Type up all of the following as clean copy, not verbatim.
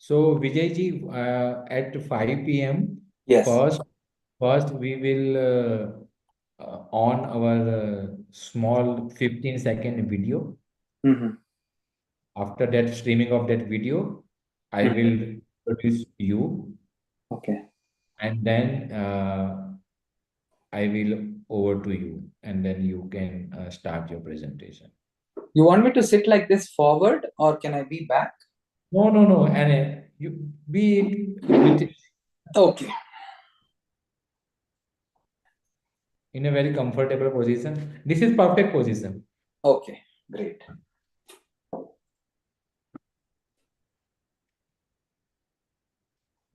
So Vijayji, at 5 p.m. Yes. First we will on our small 15-second video. Mm-hmm. After that streaming of that video, I Mm-hmm. will introduce you, Okay. and then I will over to you, and then you can start your presentation. You want me to sit like this forward or can I be back? No, no, no, and you be with Okay. in a very comfortable position. This is perfect position. Okay. Great.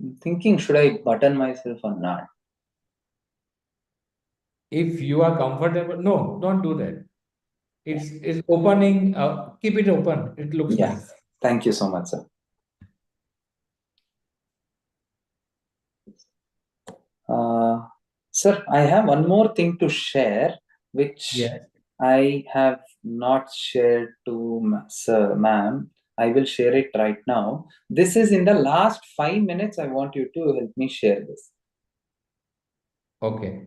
I'm thinking, should I button myself or not? If you are comfortable, no, don't do that. It's opening. Keep it open. It looks Yeah. nice. Thank you so much, sir. Sir, I have one more thing to share, which Yes. I have not shared to sir, ma'am. I will share it right now. This is in the last 5 minutes. I want you to help me share this. Okay.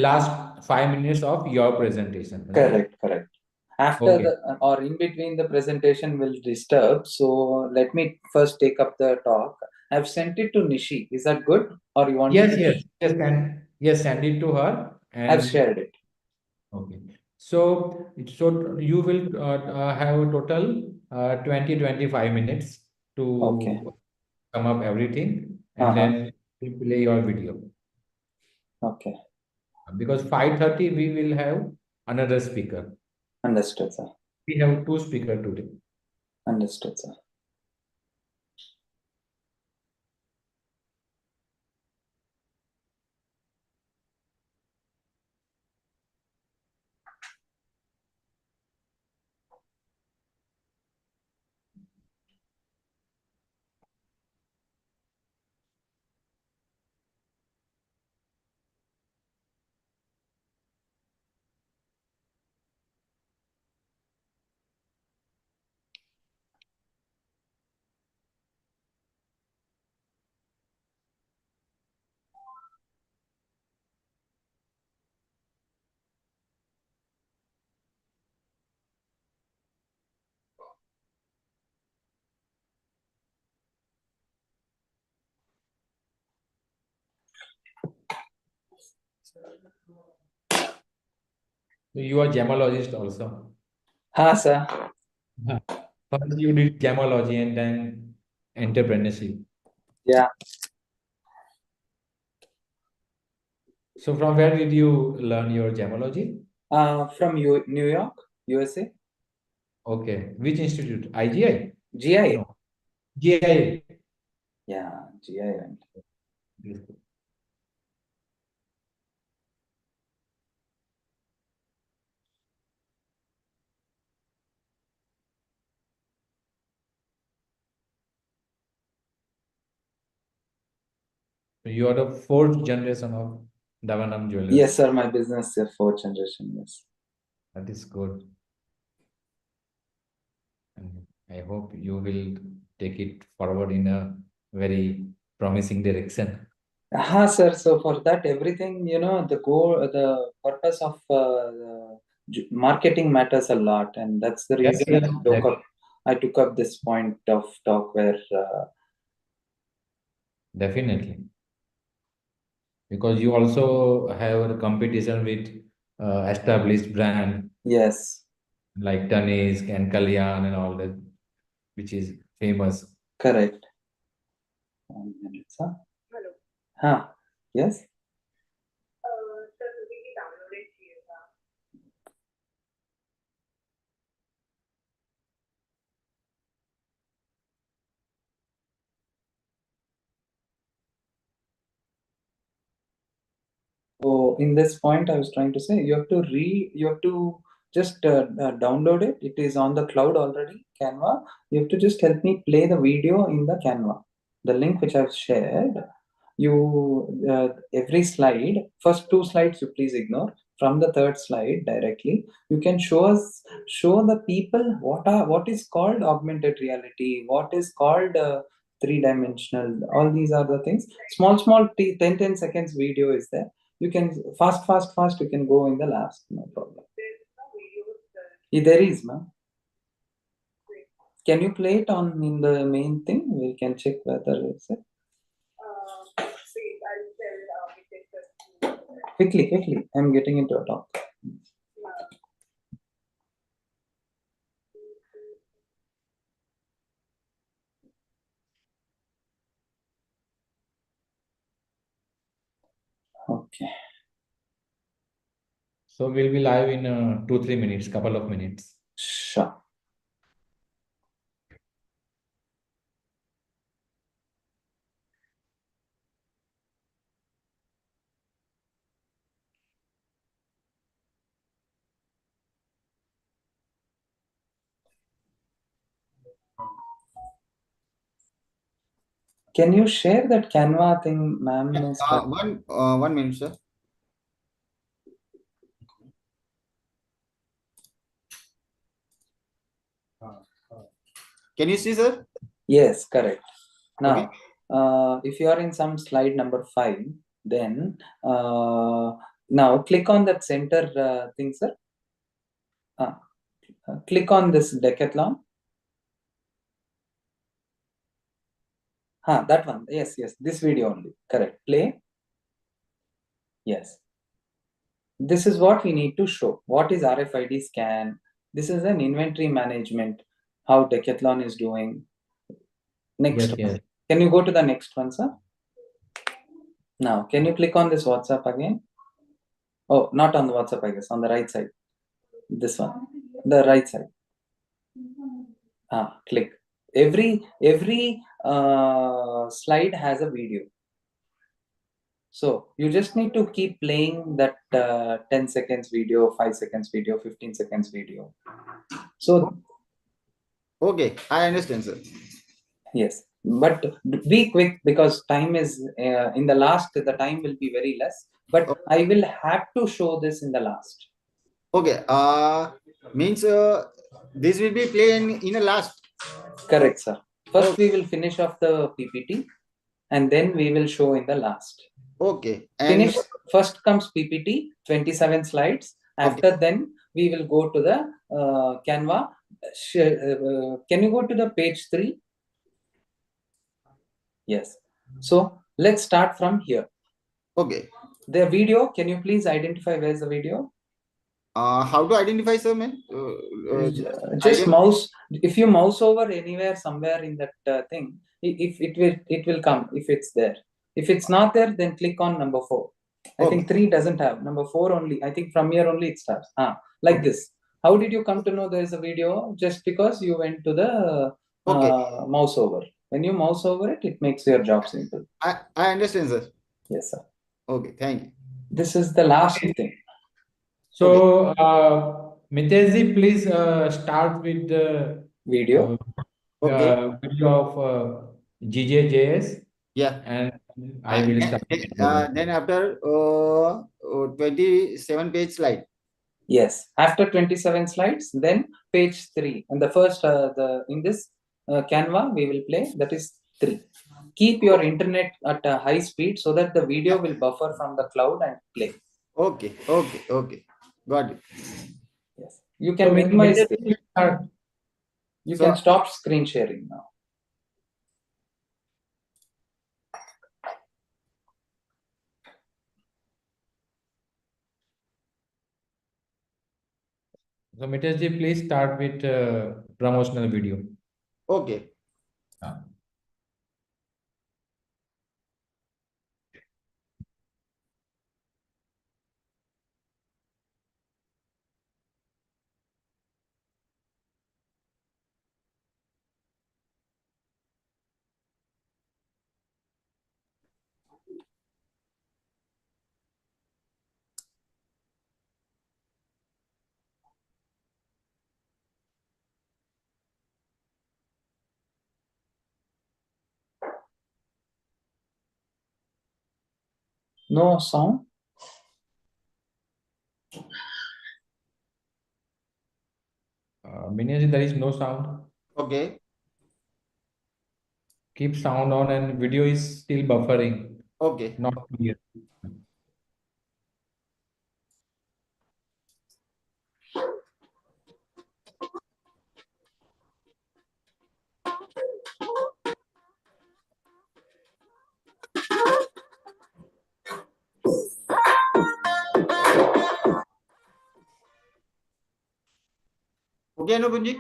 Last 5 minutes of your presentation, right? Correct, correct. After Okay. the or in between the presentation will disturb. So let me first take up the talk. I've sent it to Nishi. Is that good? Or you want me Yes, to? yes, yes, and yes, send it to her. I've And shared it. okay. So you will have a total 20-25 minutes Okay. to sum up everything, and Uh-huh. then we play your video. Okay. Because 5:30 we will have another speaker. Understood, sir. We have two speakers today. Understood, sir. So you are gemologist also. Ha, sir. Huh. First you did gemology and then entrepreneurship. Yeah. So from where did you learn your gemology? From New York, USA. Okay. Which institute? IGI? GIA. No. GIA. Yeah, GIA. So you are the fourth generation of Davanam Yes, Jewelers. sir. My business is fourth generation. Yes. That is good. And I hope you will take it forward in a very promising direction. Ha, sir. So for that, everything, the goal, the purpose of the marketing matters a lot, and that's the Yes, reason yes, I took up this point of talk where definitely. Because you also have a competition with established brand yes, like Tanishq and Kalyan and all that, which is famous. correct. 1 minute, sir. Huh. Yes. So in this point, I was trying to say you have to just download it. It is on the cloud already, Canva. You have to just help me play the video in the Canva. The link which I've shared, every slide, first two slides you please ignore. From the third slide directly, you can show the people what is called augmented reality, what is called three-dimensional. All these are the things. Small 10 seconds video is there. You can fast. You can go in the last, no problem. There is, ma'am. Can you play it on in the main thing? We can check whether it's it. Quickly. I'm getting into a talk. Okay. So we'll be live in 2-3 minutes, couple of minutes. Sure. Can you share that Canva thing, ma'am? One minute, sir. Can you see, sir? Yes, correct. Now, Okay. if you are in some slide number 5, then now click on that center thing, sir. Click on this decathlon. That one. Yes. This video only. Correct. Play. Yes. This is what we need to show. What is RFID scan? This is an inventory management, how Decathlon is doing. Next one. Yes. Can you go to the next one, sir? Now, can you click on this WhatsApp again? Oh, not on the WhatsApp, I guess, on the right side. This one, the right side. Click. Every slide has a video. So you just need to keep playing that 10 seconds video, 5 seconds video, 15 seconds video. So Okay, I understand, sir. yes, but be quick because time is in the last, the time will be very less, but I will have to show this in the last. Okay, means this will be playing in a last. Correct, sir. First we will finish off the PPT and then we will show in the last. Okay. And Finish. First comes PPT, 27 slides. After then we will go to the Canva. Can you go to the page 3? Yes. So let's start from here. Okay. The video, can you please identify where's the video? How to identify, sir, man? Just mouse. If you mouse over anywhere, somewhere in that thing, if it will come. If it's there. If it's not there, then click on number 4. I think 3 doesn't have. Number 4 only. I think from here only it starts. Like this. How did you come to know there is a video? Just because you went to the mouse over. When you mouse over it, it makes your job simple. I understand, sir. Yes, sir. Okay, thank you. This is the last thing. So, Mitejji, please start with the video. Video of GJJS. Yeah. And I will start. Then after 27 page slide. Yes. After 27 slides, then page 3. And the first, in this Canva, we will play. That is 3. Keep your internet at a high speed so that the video will buffer from the cloud and play. Okay. Got it. Yes. You can minimize it. You can stop screen sharing now. So, Mitejji, please start with promotional video. Okay. No sound. Mitejji, there is no sound. Okay. Keep sound on, and video is still buffering, Okay. not clear. Okay, Anupunji?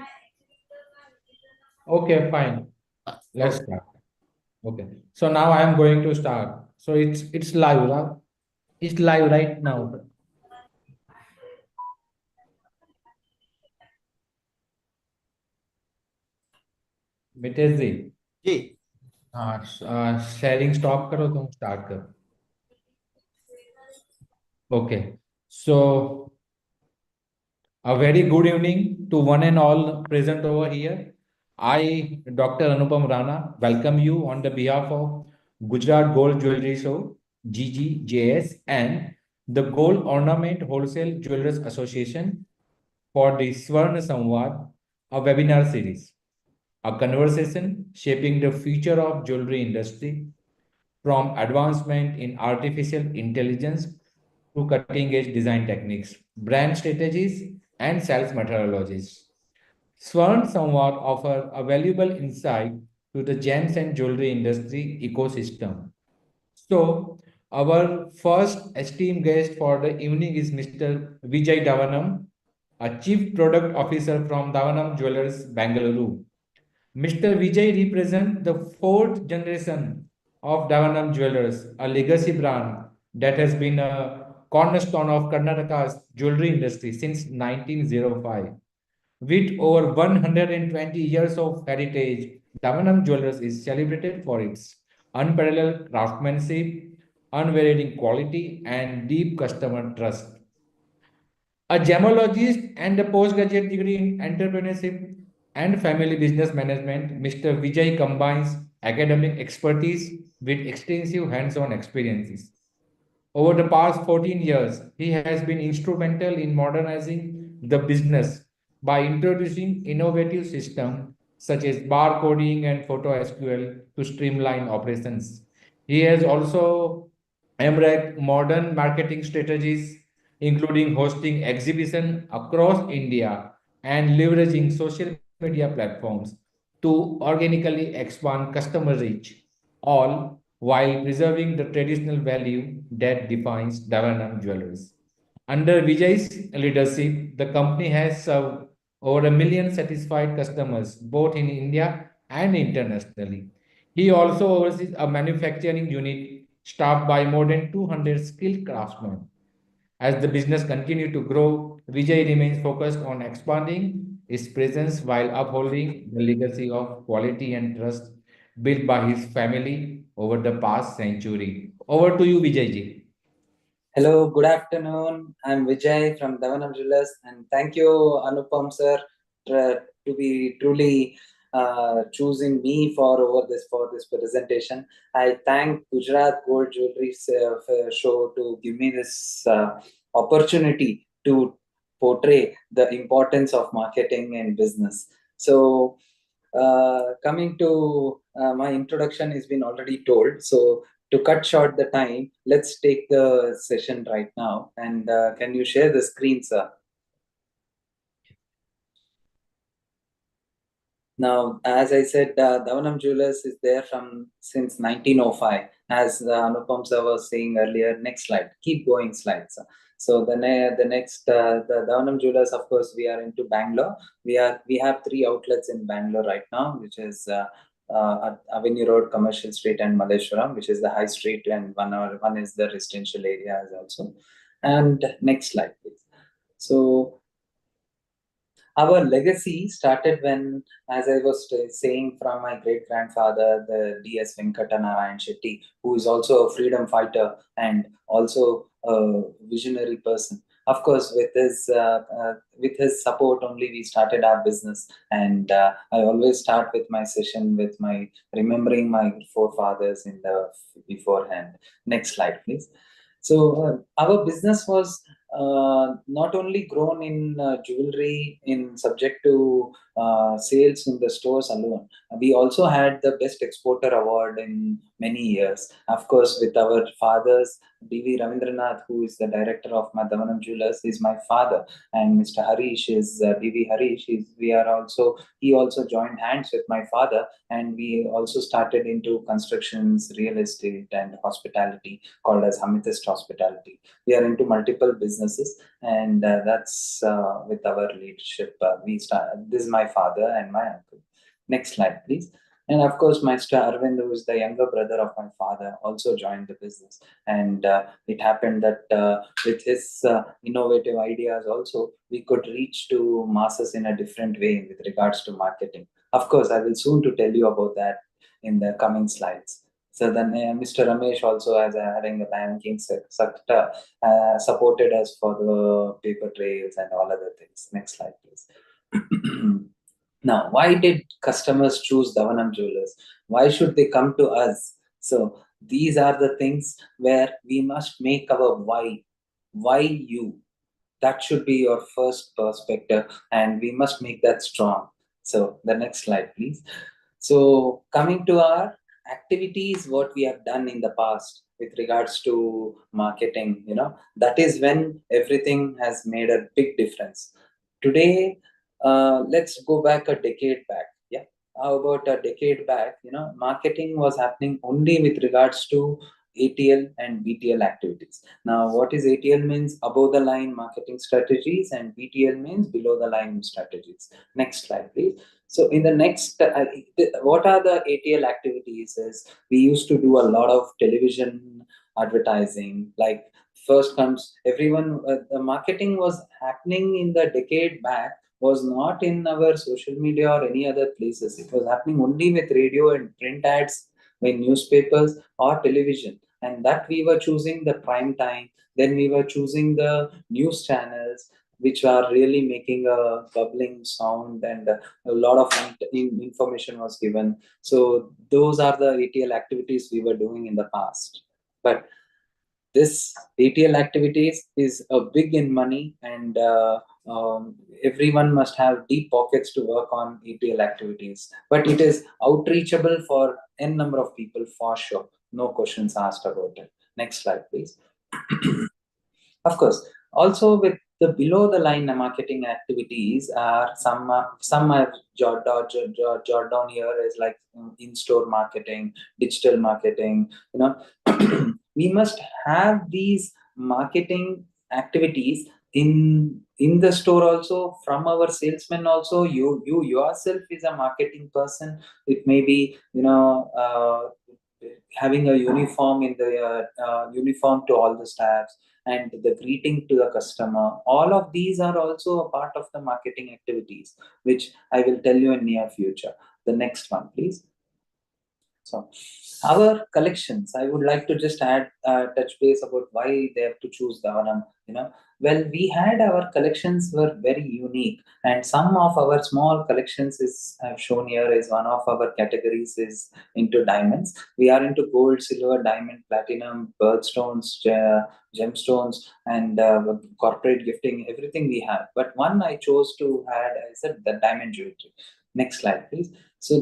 Okay, fine. Let's Okay. start. Okay. So now I am going to start. So it's live, right? It's live right now. Mitesh ji, जी. Sharing stop करो, तुम start करो. Okay. So a very good evening to one and all present over here. I, Dr. Anupam Rana, welcome you on the behalf of Gujarat Gold Jewelry Show, GGJS, and the Gold Ornament Wholesale Jewelers Association for the Swarn Samvaad, a webinar series, a conversation shaping the future of jewelry industry from advancement in artificial intelligence to cutting edge design techniques, brand strategies, and sales methodologies. Swarn Samvaad offer a valuable insight to the gems and jewelry industry ecosystem. So, our first esteemed guest for the evening is Mr. Vijay Davanam, a Chief Product Officer from Davanam Jewelers, Bangalore. Mr. Vijay represents the fourth generation of Davanam Jewelers, a legacy brand that has been a cornerstone of Karnataka's jewelry industry since 1905. With over 120 years of heritage, Davanam Jewelers is celebrated for its unparalleled craftsmanship, unvarying quality, and deep customer trust. A gemologist and a postgraduate degree in entrepreneurship and family business management, Mr. Vijay combines academic expertise with extensive hands-on experiences. Over the past 14 years, he has been instrumental in modernizing the business by introducing innovative systems such as barcoding and photo SQL to streamline operations. He has also embraced modern marketing strategies, including hosting exhibitions across India and leveraging social media platforms to organically expand customer reach, all while preserving the traditional value that defines Davanam Jewelers. Under Vijay's leadership, the company has served over a million satisfied customers both in India and internationally. He also oversees a manufacturing unit staffed by more than 200 skilled craftsmen. As the business continues to grow, Vijay remains focused on expanding his presence while upholding the legacy of quality and trust built by his family over the past century. Over to you, Vijay ji. Hello, good afternoon. I'm Vijay from Davanam Jewelers, and thank you, Anupam sir, to be truly choosing me for this presentation. I thank Gujarat Gold Jewelry Show to give me this opportunity to portray the importance of marketing and business. So, coming to my introduction has been already told. So to cut short the time, let's take the session right now. And can you share the screen, sir? Now, as I said, Davanam Jewelers is there from since 1905. As Anupam sir was saying earlier, next slide. Keep going slides. So the next the Davanam Jewelers, of course, we are into Bangalore. We have three outlets in Bangalore right now, which is at Avenue Road, Commercial Street, and Malleshwaram, which is the High Street, and one is the residential areas also. And next slide, please. So our legacy started when, as I was saying, from my great grandfather, the D.S. Venkatnarayan Shetty, who is also a freedom fighter and also a visionary person. Of course, with his support only, we started our business. And I always start with my session with my remembering my forefathers in the beforehand. Next slide, please. So our business was not only grown in jewelry in subject to sales in the stores alone. We also had the best exporter award in many years. Of course, with our fathers, D.V. Ravindranath, who is the director of Madhavanam Jewellers, is my father, and Mr. Harish is D.V. Harish. He also joined hands with my father, and we also started into constructions, real estate, and hospitality, called as Amethyst Hospitality. We are into multiple businesses, and that's with our leadership. This is my father and my uncle. Next slide, please. And of course, Mr. Arvind, who is the younger brother of my father, also joined the business. And it happened that with his innovative ideas also, we could reach to masses in a different way with regards to marketing. Of course, I will soon to tell you about that in the coming slides. So then Mr. Ramesh also, as having a banking sector, supported us for the paper trails and all other things. Next slide, please. Now, why did customers choose Davanam Jewelers? Why should they come to us? So these are the things where we must make our why. Why you? That should be your first perspective, and we must make that strong. So the next slide, please. So coming to our activities, what we have done in the past with regards to marketing, that is when everything has made a big difference. Today, let's go back a decade back. Yeah, how about a decade back? Marketing was happening only with regards to ATL and BTL activities. Now, what is ATL means? Above the line marketing strategies, and BTL means below the line strategies. Next slide, please. So in the next, what are the ATL activities? Is we used to do a lot of television advertising. Like first comes everyone. The marketing was happening in the decade back, was not in our social media or any other places. It was happening only with radio and print ads, in newspapers or television, and that we were choosing the prime time. Then we were choosing the news channels, which are really making a bubbling sound, and a lot of information was given. So those are the ATL activities we were doing in the past. But this ATL activities is a big in money, and everyone must have deep pockets to work on ATL activities. But it is outreachable for n number of people for sure. No questions asked about it. Next slide, please. Of course, also with the below the line marketing activities are some I've jot down here is like in-store marketing, digital marketing. We must have these marketing activities in the store also, from our salesmen also. You yourself is a marketing person. It may be having a uniform in the uniform to all the staffs, and the greeting to the customer. All of these are also a part of the marketing activities, which I will tell you in near future. The next one, please. So our collections, I would like to just add touch base about why they have to choose Davanam. Well, we had our collections were very unique, and some of our small collections is I've shown here is one of our categories is into diamonds. We are into gold, silver, diamond, platinum, birthstones, gemstones, and corporate gifting. Everything we have, but one I chose to add is the diamond jewelry. Next slide, please. So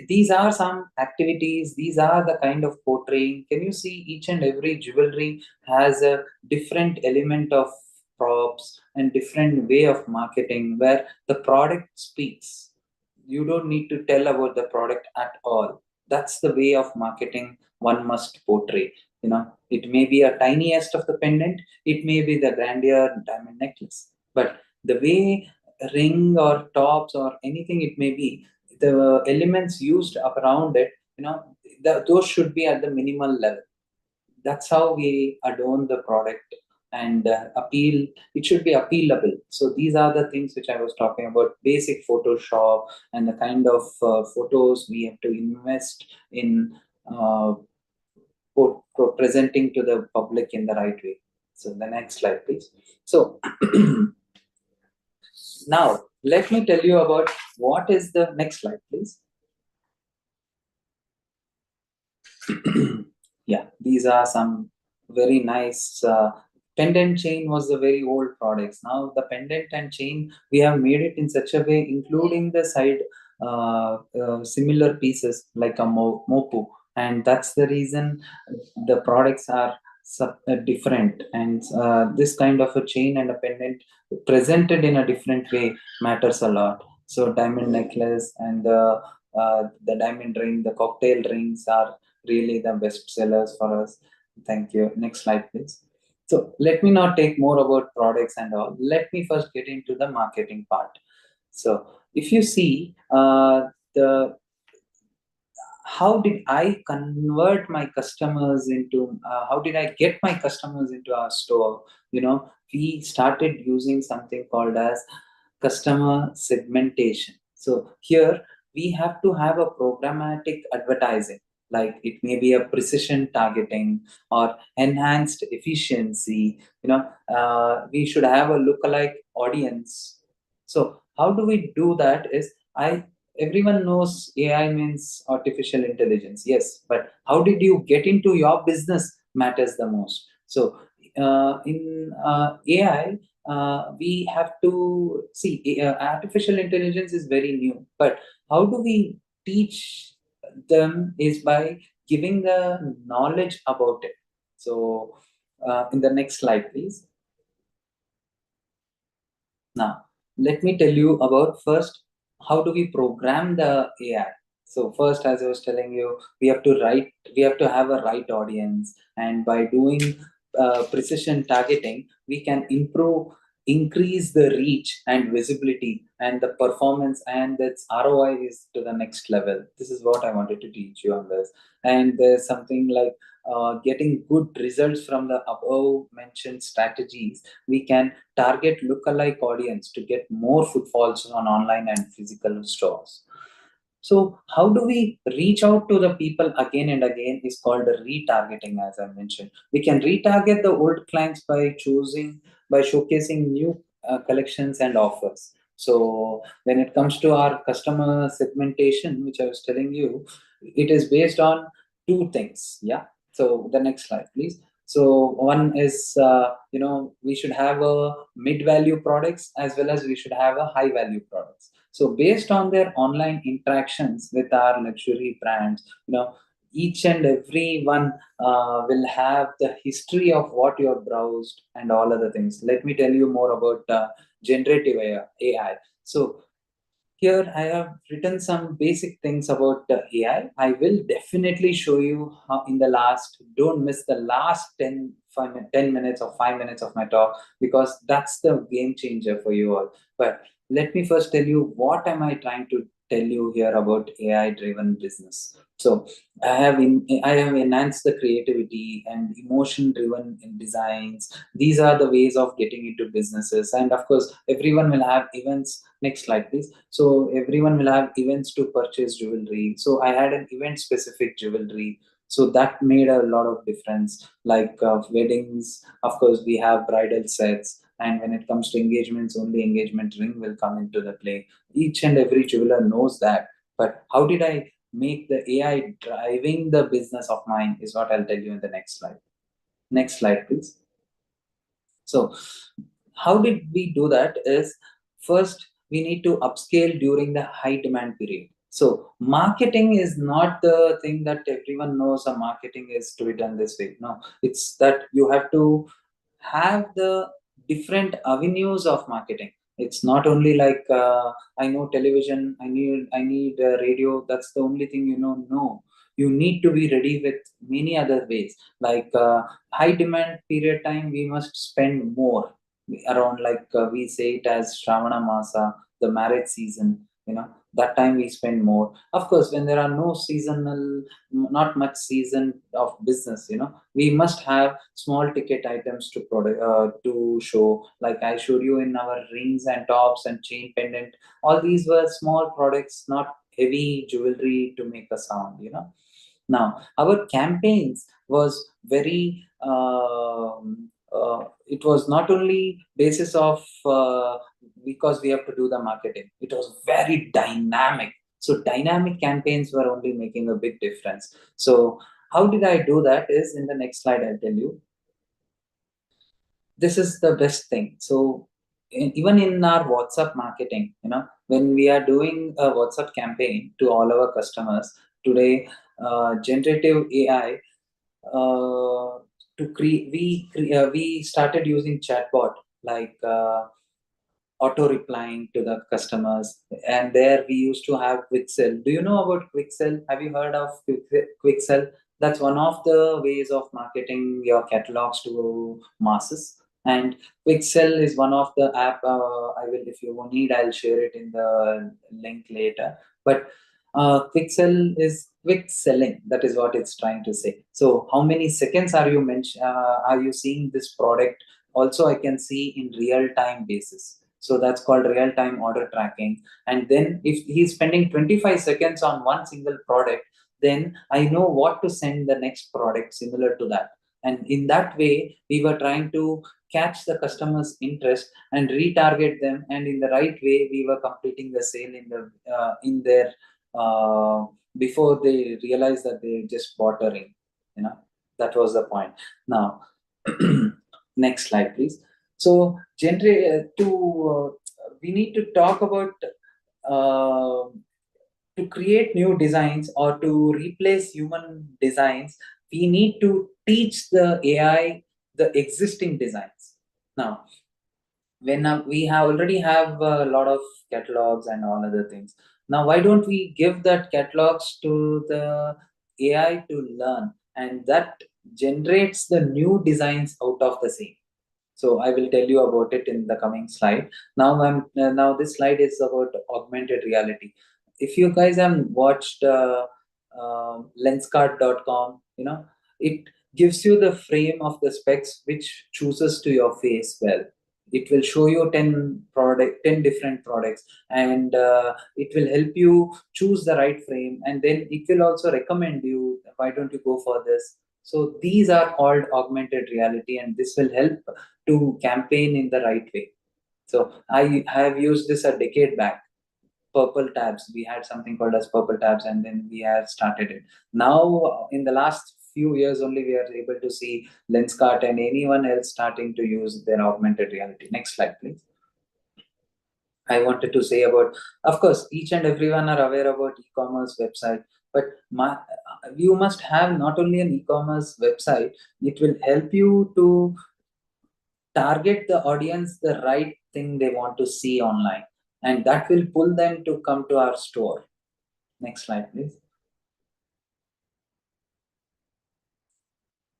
these are some activities. These are the kind of portraying. Can you see each and every jewelry has a different element of props and different way of marketing where the product speaks. You don't need to tell about the product at all. That's the way of marketing one must portray. It may be a tiniest of the pendant. It may be the grandeur diamond necklace. But the way ring or tops or anything it may be, the elements used around it, those should be at the minimal level. That's how we adorn the product and appeal. It should be appealable. So these are the things which I was talking about: basic Photoshop and the kind of photos we have to invest in presenting to the public in the right way. So the next slide, please. So now let me tell you about what is the next slide, please. Yeah, these are some very nice pendant chain was the very old products. Now the pendant and chain, we have made it in such a way, including the side similar pieces like a mopu, and that's the reason the products are different. And this kind of a chain and a pendant presented in a different way matters a lot. So diamond necklace and the diamond ring, the cocktail rings are really the best sellers for us. Thank you. Next slide, please. So let me not take more about products and all. Let me first get into the marketing part. So if you see the how did I convert my customers into how did I get my customers into our store? We started using something called as customer segmentation. So here we have to have a programmatic advertising, like it may be a precision targeting or enhanced efficiency. We should have a lookalike audience. So how do we do that is, I everyone knows AI means artificial intelligence. Yes, but how did you get into your business matters the most. So in AI, we have to see artificial intelligence is very new, but how do we teach them is by giving the knowledge about it. So in the next slide, please. Now, let me tell you about first how do we program the AI. So first, as I was telling you, we have to have a right audience, and by doing precision targeting, we can increase the reach and visibility and the performance, and its ROI is to the next level. This is what I wanted to teach you on this. And there's something like getting good results from the above mentioned strategies. We can target lookalike audience to get more footfalls on online and physical stores. So how do we reach out to the people again and again is called the retargeting, as I mentioned. We can retarget the old clients by showcasing new collections and offers. So when it comes to our customer segmentation, which I was telling you, it is based on two things. Yeah. So the next slide, please. So one is, we should have a mid-value products as well as we should have a high-value products. So based on their online interactions with our luxury brands, each and every one will have the history of what you have browsed and all other things. Let me tell you more about generative AI. So here I have written some basic things about the AI. I will definitely show you how don't miss the last 10 minutes or 5 minutes of my talk, because that's the game changer for you all. But let me first tell you what am I trying to tell you here about AI driven business. So I have enhanced the creativity and emotion driven in designs. These are the ways of getting into businesses. And of course, everyone will have events. Next slide, please. So everyone will have events to purchase jewelry. So I had an event specific jewelry. So that made a lot of difference. Like weddings, of course, we have bridal sets. And when it comes to engagements, only engagement ring will come into the play. Each and every jeweler knows that. But how did I make the AI driving the business of mine is what I'll tell you in the next slide. Next slide, please. So how did we do that is, first we need to upscale during the high demand period. So marketing is not the thing that everyone knows a marketing is to be done this way. No, it's that you have to have the different avenues of marketing. It's not only like I know television, I need radio, that's the only thing. No, you need to be ready with many other ways. Like high demand period time, we must spend more around, like we say it as Shravana Masa, the marriage season. That time we spend more. Of course, when there are no seasonal, not much season of business, we must have small ticket items to show. Like I showed you in our rings and tops and chain pendant. All these were small products, not heavy jewelry to make a sound. Now, our campaigns was very, it was not only basis of, because we have to do the marketing. It was very dynamic. So dynamic campaigns were only making a big difference. So how did I do that is in the next slide, I'll tell you. this is the best thing. So even in our WhatsApp marketing, when we are doing a WhatsApp campaign to all our customers today, generative AI, to create, we started using chatbot like auto replying to the customers, and there we used to have Quixel. Do you know about Quixel? Have you heard of Quixel? That's one of the ways of marketing your catalogs to masses. And Quixel is one of the app. I will, if you need, I'll share it in the link later. But Quixel is quick selling. That is what it's trying to say. So how many seconds are you are you seeing this product? Also, I can see in real time basis. So that's called real time order tracking. And then if he's spending 25 seconds on one single product, then I know what to send the next product similar to that. And in that way, we were trying to catch the customer's interest and retarget them. And in the right way, we were completing the sale in their before they realized that they just bought a ring. That was the point. Now, next slide, please. So, we need to talk about to create new designs or to replace human designs. We need to teach the AI the existing designs. Now, when we already have a lot of catalogs and all other things. Now, why don't we give that catalogs to the AI to learn, and that generates the new designs out of the same. So I will tell you about it in the coming slide. Now this slide is about augmented reality. If you guys have watched lenscart.com, it gives you the frame of the specs which chooses to your face well. It will show you 10 different products, and it will help you choose the right frame, and then it will also recommend you, why don't you go for this. So these are called augmented reality, and this will help to campaign in the right way. So I have used this a decade back. Purple tabs, we had something called as purple tabs, and then we have started it. Now in the last few years only, we are able to see Lenscart and anyone else starting to use their augmented reality. Next slide, please. I wanted to say about, of course, each and everyone are aware about e-commerce website, but you must have not only an e-commerce website, it will help you to target the audience the right thing they want to see online, and that will pull them to come to our store. Next slide, please.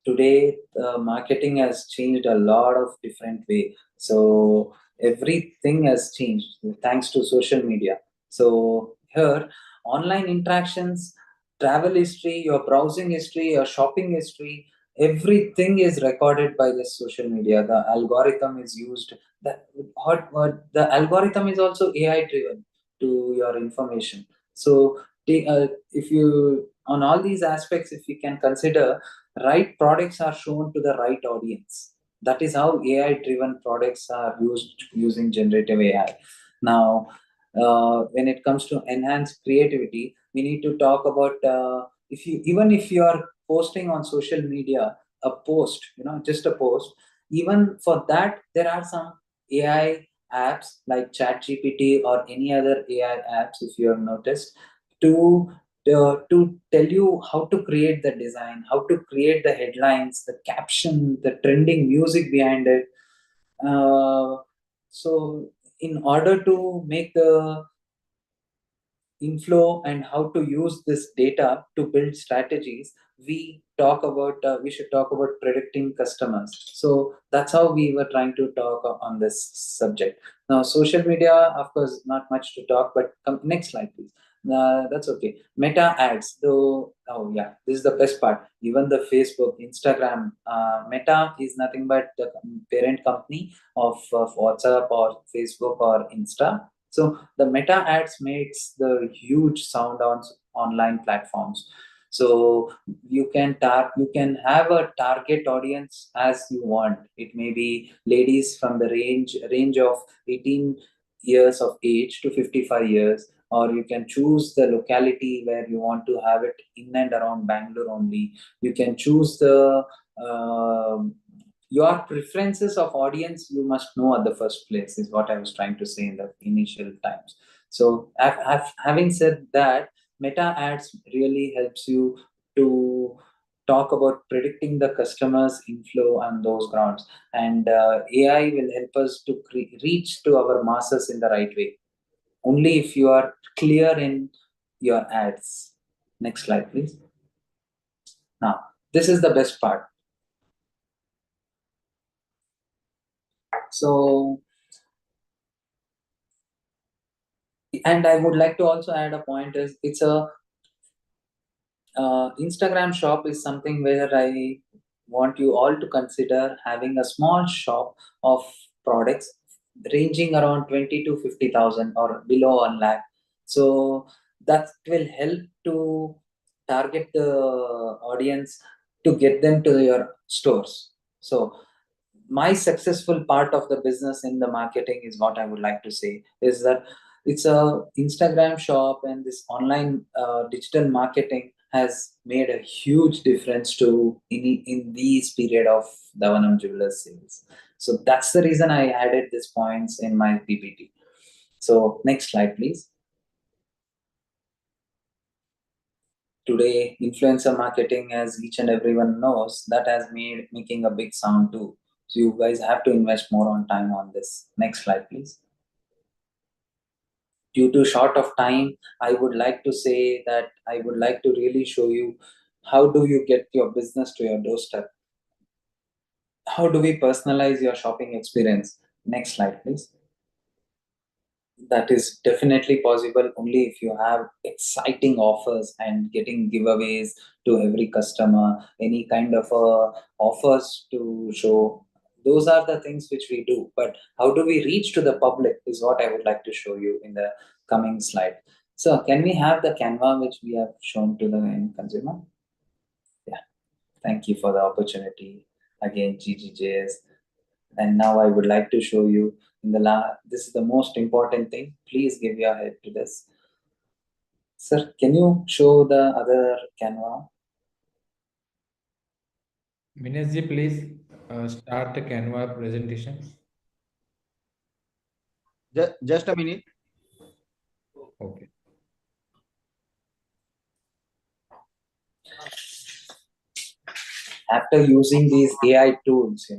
Today, marketing has changed a lot of different way. So everything has changed thanks to social media. So here, online interactions, travel history, your browsing history, your shopping history, everything is recorded by this social media. The algorithm is used. The algorithm is also AI driven to your information. So if you, on all these aspects, if you can consider, right products are shown to the right audience. That is how AI driven products are used using generative AI. Now, when it comes to enhanced creativity, we need to talk about, even if you are posting on social media a post, just a post, even for that there are some AI apps like ChatGPT or any other AI apps, if you have noticed, to tell you how to create the design, how to create the headlines, the caption, the trending music behind it. So in order to make the inflow and how to use this data to build strategies, we should talk about predicting customers. So that's how we were trying to talk on this subject. Now social media, of course, not much to talk, but next slide, please. That's okay. Meta ads, though. Oh yeah, this is the best part. Even the Facebook, Instagram, Meta is nothing but the parent company of WhatsApp or Facebook or Insta. So the meta ads makes the huge sound on online platforms. So you can have a target audience as you want. It may be ladies from the range of 18 years of age to 55 years, or you can choose the locality where you want to have it in and around Bangalore only. You can choose the your preferences of audience you must know at the first place, is what I was trying to say in the initial times. So having said that, meta ads really helps you to talk about predicting the customers inflow on those grounds, and AI will help us to reach to our masses in the right way, only if you are clear in your ads. Next slide, please. Now, this is the best part. So, and I would like to also add a point, is it's a Instagram shop is something where I want you all to consider having a small shop of products ranging around 20 to 50,000 or below 1 lakh. So that will help to target the audience to get them to your stores. So my successful part of the business in the marketing is what I would like to say is that it's a Instagram shop, and this online digital marketing has made a huge difference to in these period of Davanam Jewelers sales. So that's the reason I added these points in my PPT. So next slide, please. Today, influencer marketing, as each and everyone knows, that has made making a big sound too. So you guys have to invest more on time on this. Next slide, please. Due to short of time, I would like to say that I would like to really show you how do you get your business to your doorstep. How do we personalize your shopping experience? Next slide, please. That is definitely possible only if you have exciting offers and getting giveaways to every customer, any kind of offers to show. Those are the things which we do, but how do we reach to the public is what I would like to show you in the coming slide. So can we have the Canva which we have shown to the end consumer? Yeah, thank you for the opportunity again, GGJS. And now I would like to show you in the this is the most important thing. Please give your head to this. Sir, can you show the other Canva? Mineshji, please start the Canva presentation. Just a minute. Okay. After using these AI tools,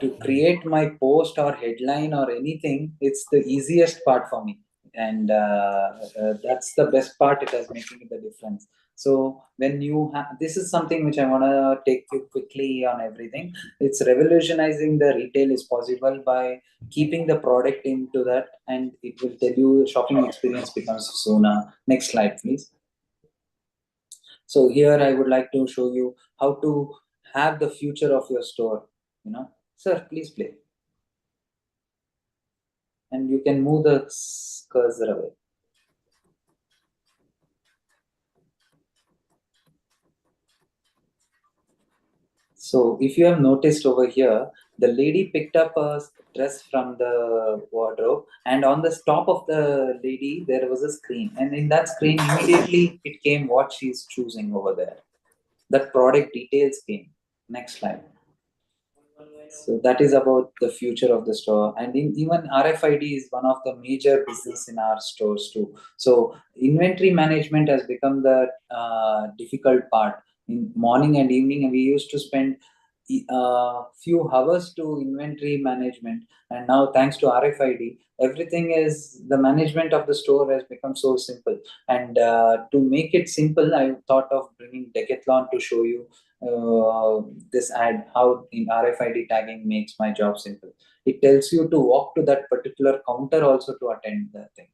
to create my post or headline or anything, it's the easiest part for me. And that's the best part. It is making the difference. So when you this is something which I want to take you quickly on everything. It's revolutionizing the retail is possible by keeping the product into that, and it will tell you shopping experience becomes sooner. Next slide, please. So here I would like to show you how to have the future of your store. Sir, please play. And you can move the cursor away. So if you have noticed over here, the lady picked up a dress from the wardrobe, and on the top of the lady there was a screen, and in that screen immediately it came what she's choosing over there. That product details came. Next slide. So that is about the future of the store, and even RFID is one of the major business in our stores too. So inventory management has become the difficult part. In morning and evening, we used to spend few hours to inventory management, and now thanks to RFID, everything is the management of the store has become so simple. And to make it simple, I thought of bringing Decathlon to show you this ad, how in RFID tagging makes my job simple. It tells you to walk to that particular counter also to attend the thing.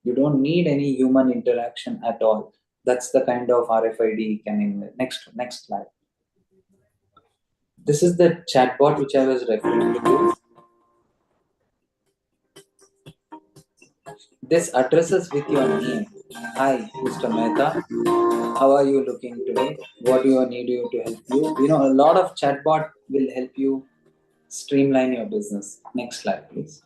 You don't need any human interaction at all. That's the kind of RFID can. Next slide. This is the chatbot which I was referring to. This addresses with your name. Hi, Mr. Mehta. How are you looking today? What do you need you to help you? A lot of chatbot will help you streamline your business. Next slide, please.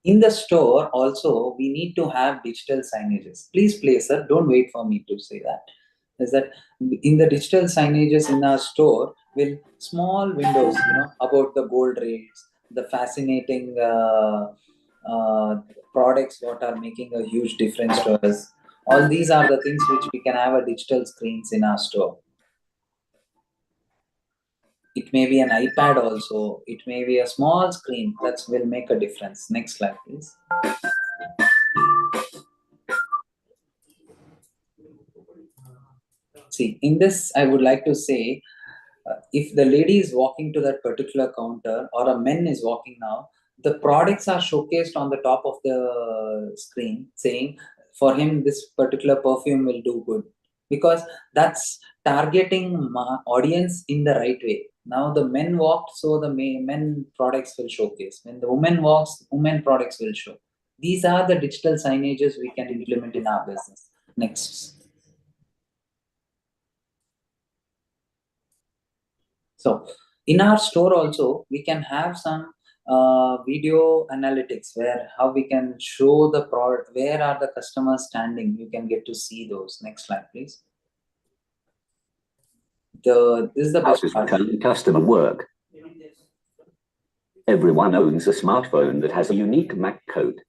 In the store also, we need to have digital signages. Please play, sir. Don't wait for me to say that. Is that in the digital signages in our store will small windows, about the gold rates, the fascinating products what are making a huge difference to us. All these are the things which we can have a digital screens in our store. It may be an iPad also. It may be a small screen that will make a difference. Next slide, please. See, in this, I would like to say, if the lady is walking to that particular counter or a man is walking now, the products are showcased on the top of the screen saying, for him, this particular perfume will do good. Because that's targeting audience in the right way. Now the men walked, so the men products will showcase. When the woman walks, women products will show. These are the digital signages we can implement in our business. Next. So in our store also, we can have some video analytics where how we can show the product, where are the customers standing. You can get to see those. Next slide, please. This is the best part. Returning customer work. Everyone owns a smartphone that has a unique MAC code.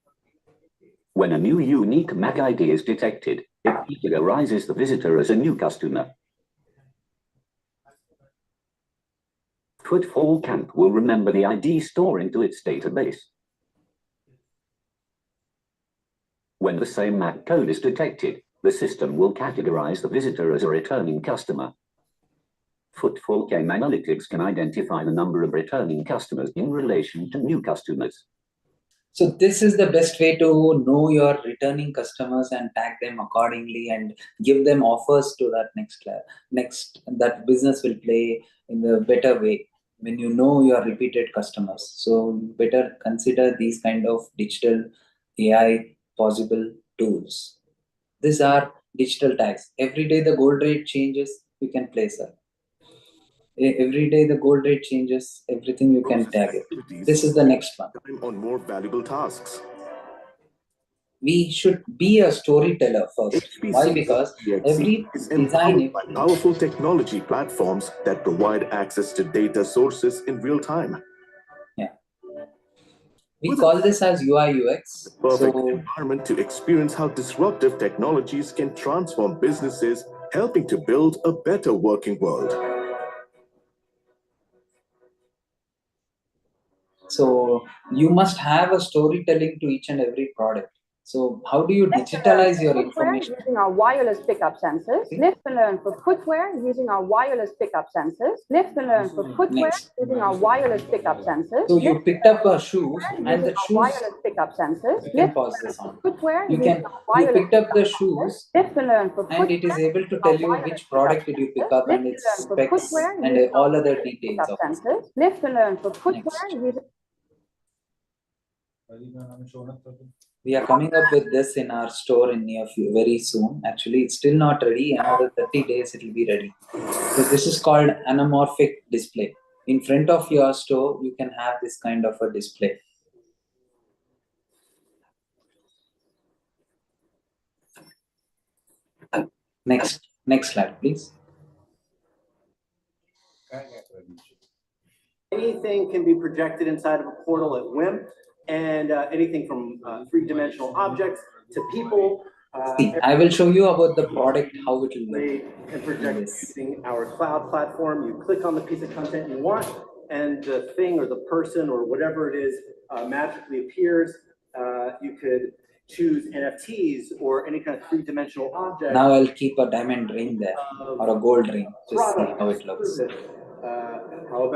When a new unique MAC ID is detected, it categorizes the visitor as a new customer. Footfall Camp will remember the ID stored into its database. When the same MAC code is detected, the system will categorize the visitor as a returning customer. Footfall Camp Analytics can identify the number of returning customers in relation to new customers. So this is the best way to know your returning customers and tag them accordingly and give them offers to that next that business will play in the better way when you know your repeated customers. So better consider these kind of digital AI possible tools. These are digital tags. Every day the gold rate changes, you can place it. Every day the gold rate changes, everything you can tag it. This is the next one. On more valuable tasks. We should be a storyteller first. Why? Because every design by powerful technology platforms that provide access to data sources in real time. Yeah. We call this as UI UX. Perfect environment to experience how disruptive technologies can transform businesses, helping to build a better working world. So you must have a storytelling to each and every product. So how do you digitalize your information? Using our wireless pickup sensors. Lift and learn for footwear using our wireless pickup sensors. Lift and learn for footwear using our wireless pickup sensors. So you picked up a shoe and the shoes. Wireless pickup sensors. You can pause this on. Footwear. You picked up the shoes Lift and learn for and it is able to tell you which product did you pick up and its specs and all other details of it. Lift and learn for footwear using. We are coming up with this in our store in very soon. Actually, it's still not ready. Another 30 days, it will be ready. So this is called anamorphic display. In front of your store, you can have this kind of a display. Next slide, please. Anything can be projected inside of a portal at whim, and anything from three-dimensional objects to people. See, I will show you about the product, how it will look. And project using our cloud platform. You click on the piece of content you want, and the thing or the person or whatever it is magically appears. You could choose NFTs or any kind of three-dimensional object. Now I'll keep a diamond ring there or a gold ring to see how it looks.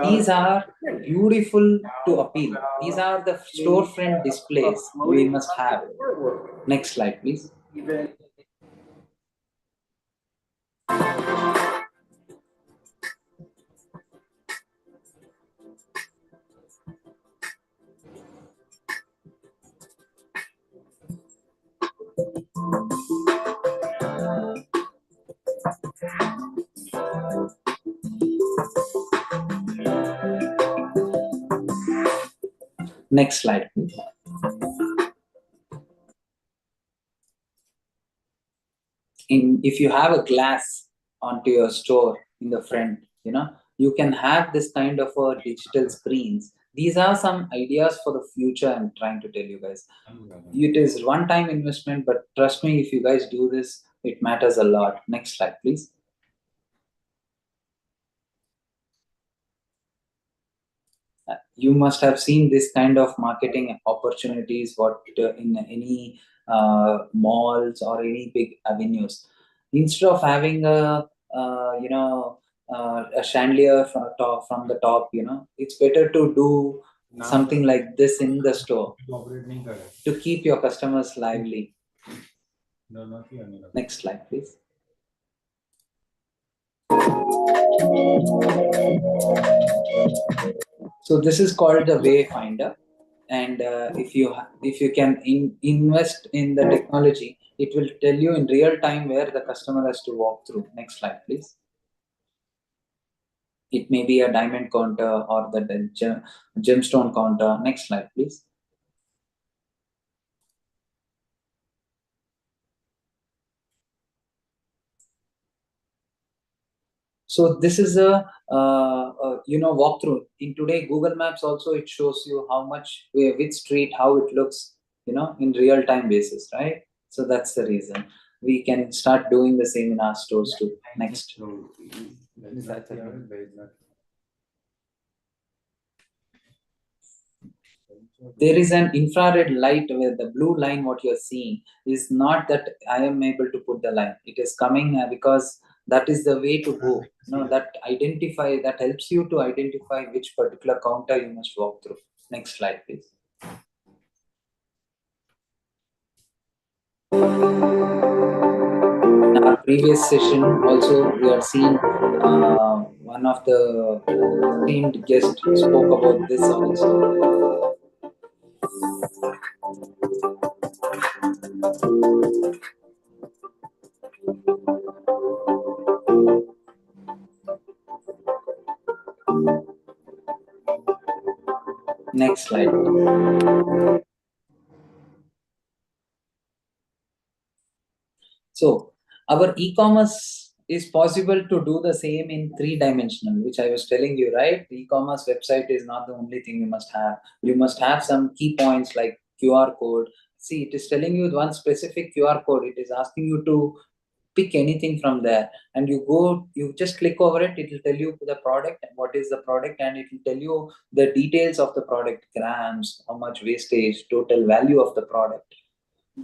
These are beautiful to appeal. These are the storefront displays we must have. Next slide, please. Next slide, please. if you have a glass onto your store in the front, you can have this kind of a digital screens. These are some ideas for the future I'm trying to tell you guys. It is one-time investment, but trust me, if you guys do this, it matters a lot. Next slide, please. You must have seen this kind of marketing opportunities in any malls or any big avenues. Instead of having a chandelier from the top, it's better to do something like this in the store to keep your customers lively. Next slide, please. So this is called the Wayfinder, and if you can invest in the technology, it will tell you in real time where the customer has to walk through. Next slide, please. It may be a diamond counter or the gemstone counter. Next slide, please. So this is a walkthrough. In today Google Maps also, it shows you how much, which street, how it looks, in real time basis, right? So that's the reason we can start doing the same in our stores too. Next. There is an infrared light where the blue line, what you're seeing, is not that I am able to put the line. It is coming because that is the way to go. That helps you to identify which particular counter you must walk through. Next slide, please. In our previous session also, we had seen one of the esteemed guests spoke about this also. Next slide. So our e-commerce is possible to do the same in 3-dimensional, which I was telling you, right? The e-commerce website is not the only thing you must have. You must have some key points like QR code. See, it is telling you one specific QR code. It is asking you to pick anything from there, and you just click over it. It will tell you the product, what is the product, and it will tell you the details of the product, grams, how much wastage, total value of the product.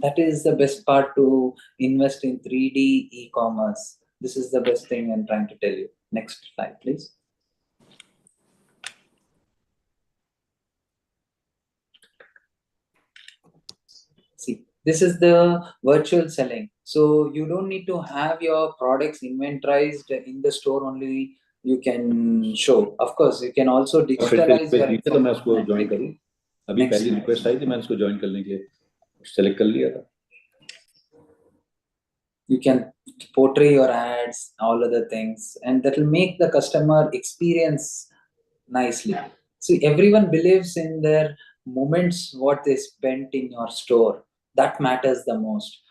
That is the best part to invest in 3D e-commerce. This is the best thing I'm trying to tell you. Next slide, please. See, this is the virtual selling. So you don't need to have your products inventorized in the store only. You can show. Of course, you can also digitalize your information. अभी पहली request आई थी, मैंने उसको join करने के लिए select कर लिया था. You can portray your ads, all other things, and that will make the customer experience nicely. So everyone believes in their moments, what they spent in your store. That matters the most.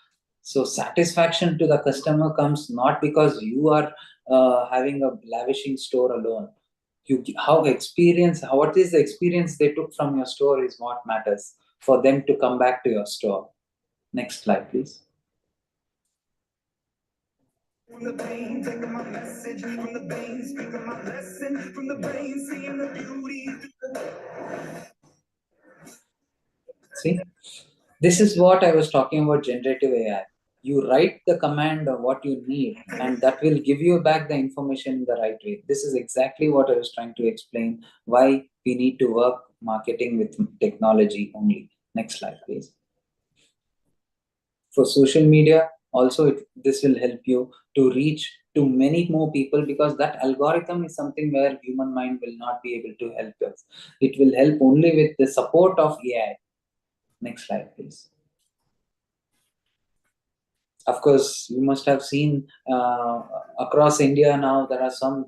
So satisfaction to the customer comes not because you are having a lavishing store alone. What is the experience they took from your store is what matters for them to come back to your store. Next slide, please. From the pain, taking my message. From the pain, speaking my lesson. From the pain, seeing the beauty. See, this is what I was talking about, generative AI. You write the command of what you need, and that will give you back the information in the right way. This is exactly what I was trying to explain, why we need to work marketing with technology only. Next slide, please. For social media, also this will help you to reach to many more people, because that algorithm is something where human mind will not be able to help us. It will help only with the support of AI. Next slide, please. Of course, you must have seen across India now, there are some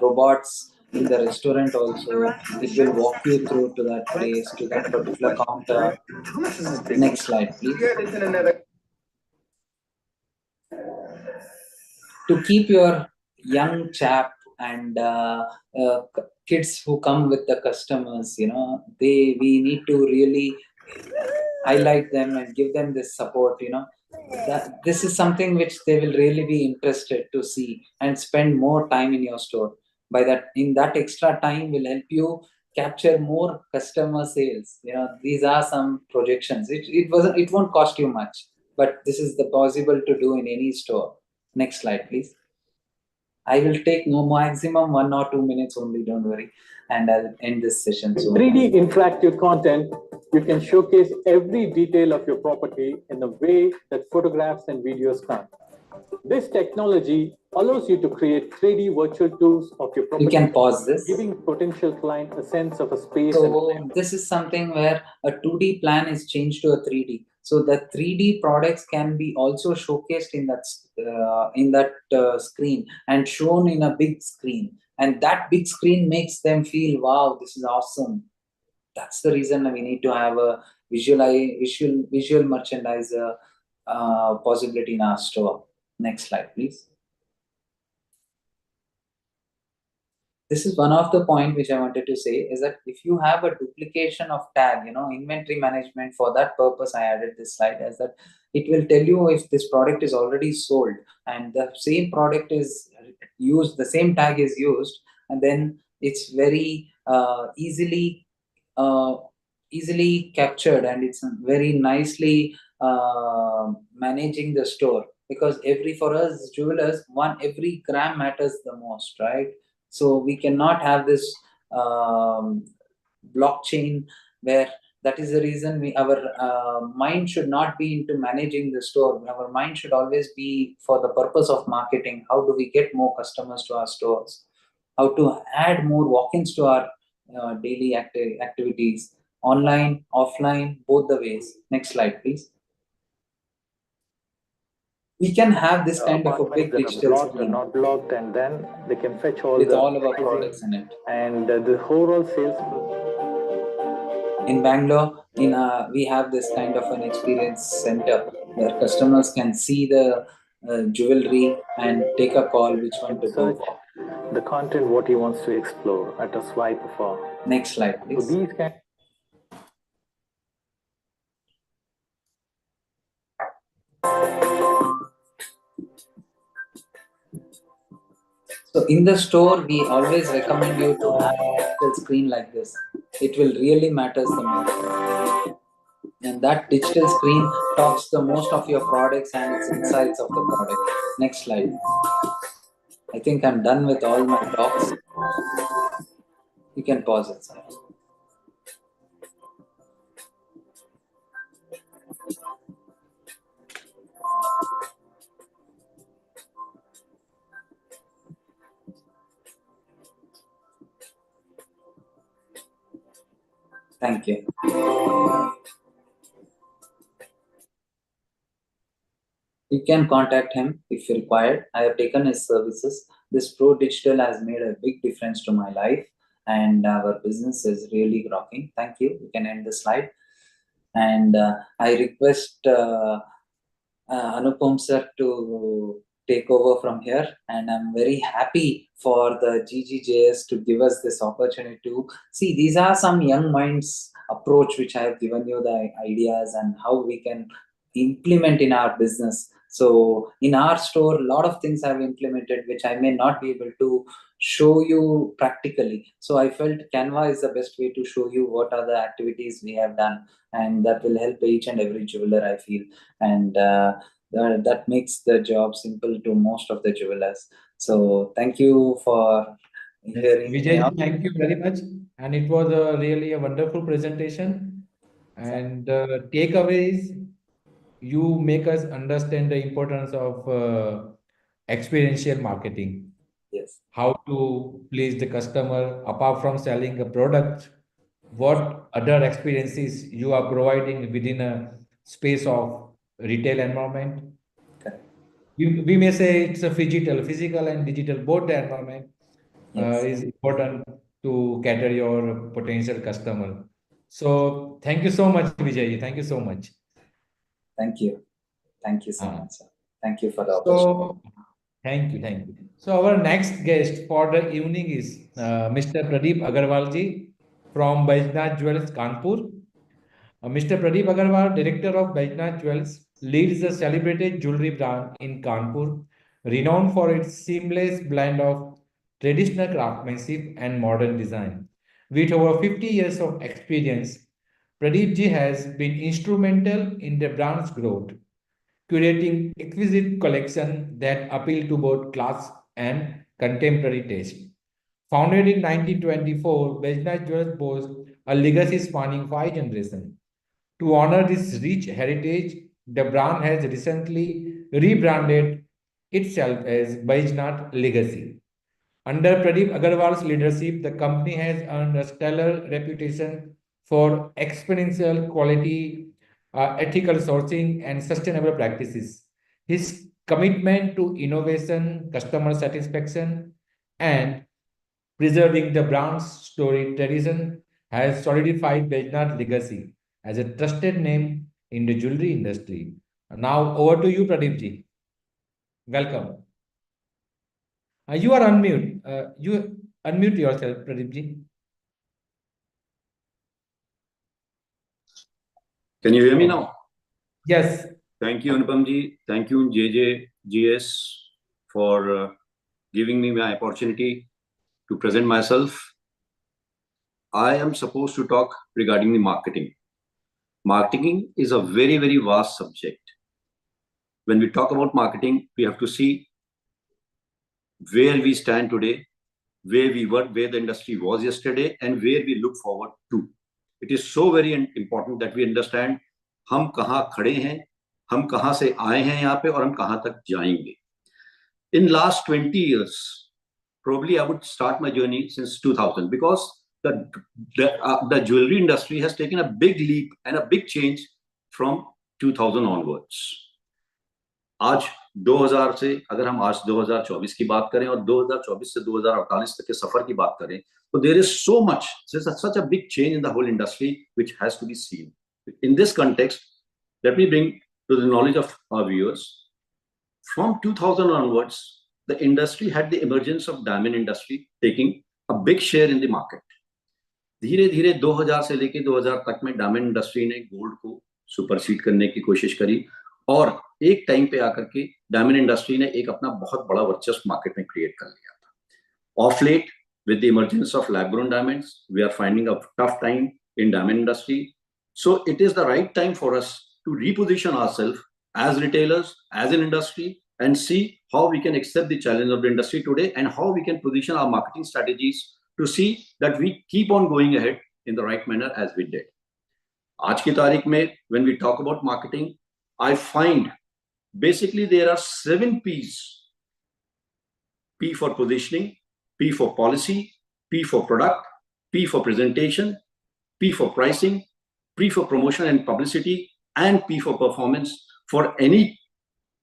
robots in the restaurant also. It will walk you through to that place, to that particular counter. Next slide, please. to keep your young chap and kids who come with the customers, we need to really highlight them and give them this support, that this is something which they will really be interested to see and spend more time in your store. By that, in that extra time will help you capture more customer sales. These are some projections. It won't cost you much, but this is the possible to do in any store. Next slide, please. I will take no maximum 1 or 2 minutes only, don't worry, and I'll end this session soon. 3D interactive content, you can showcase every detail of your property in a way that photographs and videos can't. This technology allows you to create 3D virtual tours of your property. You can pause this. Giving potential client a sense of a space. So this is something where a 2D plan is changed to a 3D. So the 3D products can be also showcased in that screen and shown in a big screen. And that big screen makes them feel, wow, this is awesome. That's the reason we need to have a visual merchandiser possibility in our store. Next slide, please. This is one of the point which I wanted to say is that if you have a duplication of tag, inventory management, for that purpose, I added this slide, as that it will tell you if this product is already sold and the same product is used, the same tag is used, and then it's very easily captured, and it's very nicely managing the store, because for us jewelers, every gram matters the most, right? So we cannot have this blockchain where that is the reason our mind should not be into managing the store. Our mind should always be for the purpose of marketing. How do we get more customers to our stores? How to add more walk-ins to our daily activities, online, offline, both the ways. Next slide, please. We can have this kind of a big digital screen, not blocked, and then they can fetch all with the all of our products in it. And the overall sales. In Bangalore, we have this kind of an experience center where customers can see the jewelry and take a call which one to go for. The content what he wants to explore at a swipe of. Next slide, please. So these can. So in the store, we always recommend you to have a digital screen like this. It will really matters the most. And that digital screen talks the most of your products and its insights of the product. Next slide. I think I'm done with all my talks. You can pause it, sir. Thank you. You can contact him if required. I have taken his services. This Pro Digital has made a big difference to my life, and our business is really rocking. Thank you. You can end the slide. And I request Anupam sir to take over from here, and I'm very happy for the GGJS to give us this opportunity to see. These are some young minds approach which I have given you the ideas and how we can implement in our business. So in our store, a lot of things I've implemented which I may not be able to show you practically. So I felt Canva is the best way to show you what are the activities we have done, and that will help each and every jeweler, I feel. And that makes the job simple to most of the jewelers. So thank you for hearing me out. Vijay, thank you very much. And it was really a wonderful presentation. And takeaways, you make us understand the importance of experiential marketing. Yes. How to please the customer, apart from selling a product, what other experiences you are providing within a space of retail environment. Correct. We may say it's a physical and digital, both the environment Yes. is important to cater your potential customer. So thank you so much, Vijay. Thank you so much. Thank you. Thank you so much, sir. Thank you for the opportunity. So Thank you, thank you. So our next guest for the evening is Mr. Pradeep Agarwal ji from Bajnath Jewels, Kanpur. Mr. Pradeep Agarwal, Director of Bajnath Jewels, leads a celebrated jewelry brand in Kanpur, renowned for its seamless blend of traditional craftsmanship and modern design. With over 50 years of experience, Pradeep ji has been instrumental in the brand's growth, curating exquisite collection that appeal to both class and contemporary taste. Founded in 1924, Bajnath Jewels boasts a legacy spanning 5 generations. To honor this rich heritage, the brand has recently rebranded itself as Bajnath Legacy. Under Pradeep Agarwal's leadership, the company has earned a stellar reputation for exponential quality, ethical sourcing, and sustainable practices. His commitment to innovation, customer satisfaction, and preserving the brand's story tradition has solidified Bajnath's legacy as a trusted name in the jewelry industry. Now over to you, Pradeep ji. Welcome. You are unmute. You unmute yourself, Pradeep ji. Can you hear me now? Yes. Thank you, Anupam ji. Thank you, JJGS, for giving me my opportunity to present myself. I am supposed to talk regarding the marketing. Marketing is a very, very vast subject. When we talk about marketing, we have to see where we stand today, where we were, where the industry was yesterday, and where we look forward to. It is so very important that we understand हम कहाँ खड़े हैं, हम कहाँ से आए हैं यहाँ पे, और हम कहाँ तक जाएंगे. In last 20 years, probably I would start my journey since 2000, because the jewelry industry has taken a big leap and a big change from 2000 onwards. आज 2000 से अगर हम आज 2024 की बात करें और 2024 से 2048 तक के सफर की बात करें, तो there is so much, such a big change in the whole industry which has to be seen. In this context, let me bring to the knowledge of our viewers. From 2000 onwards, the industry had the emergence of diamond industry taking a big share in the market. धीरे धीरे 2000 से लेके 2000 तक में diamond industry ने gold को supersede करने की कोशिश करी, और एक टाइम पे आकर के डायमंड इंडस्ट्री ने एक अपना बहुत बड़ा वर्चस्व मार्केट में क्रिएट कर लिया था. Of late, with the emergence of lab grown diamonds, we are finding a tough time in diamond industry. So it is the right time for us to reposition ourselves as retailers, as an industry, and see how we can accept the challenge of the industry today, and how we can position our marketing strategies to see that we keep on going ahead in the right manner as we did. आज की तारीख में, when we talk about marketing, I find basically there are 7 P's. P for positioning, P for policy, P for product, P for presentation, P for pricing, P for promotion and publicity, and P for performance for any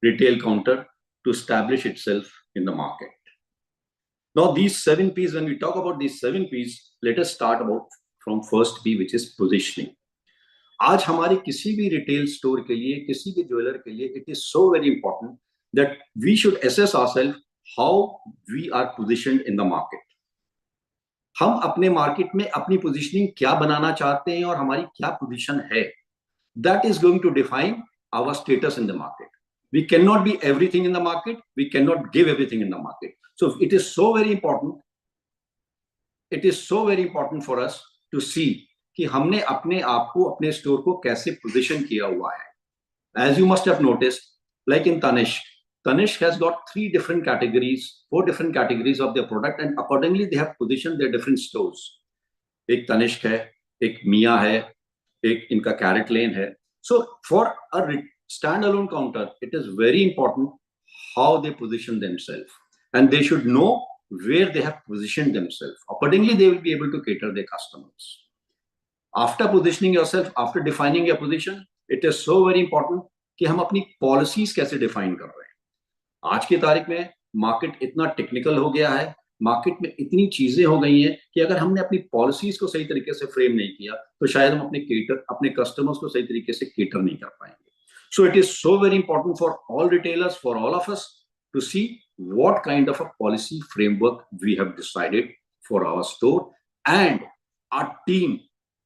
retail counter to establish itself in the market. Now these 7 P's, when we talk about these 7 P's, let us start from first P, which is positioning. आज हमारे किसी भी retail store के लिए, किसी भी jeweller के लिए, it is so very important that we should assess ourselves how we are positioned in the market. हम अपने मार्केट में अपनी पोजीशनिंग क्या बनाना चाहते हैं और हमारी क्या पोजीशन है, that is going to define our status in the market. We cannot be everything in the market, we cannot give everything in the market. So it is so very important for us to see कि हमने अपने आप को, अपने store को कैसे position किया हुआ है. As you must have noticed, like in Tanishq has got 4 different categories of their product, and accordingly they have positioned their different stores. एक Tanishq है, एक Mia है, एक इनका Carrot Lane है. So for a standalone counter, it is very important how they position themselves, and they should know where they have positioned themselves. Accordingly, they will be able to cater their customers. After positioning yourself, after defining your position, it is so very important कि हम अपनी policies कैसे define कर रहे हैं. आज की तारीख में मार्केट इतना टेक्निकल हो गया है, मार्केट में इतनी चीजें हो गई हैं कि अगर हमने अपनी पॉलिसीज को सही तरीके से फ्रेम नहीं किया, तो शायद हम अपने कस्टमर्स को सही तरीके से केटर नहीं कर पाएंगे. सो it is so very important for all retailers, for all of us, to see what kind of a policy framework we have decided for our store, and our team,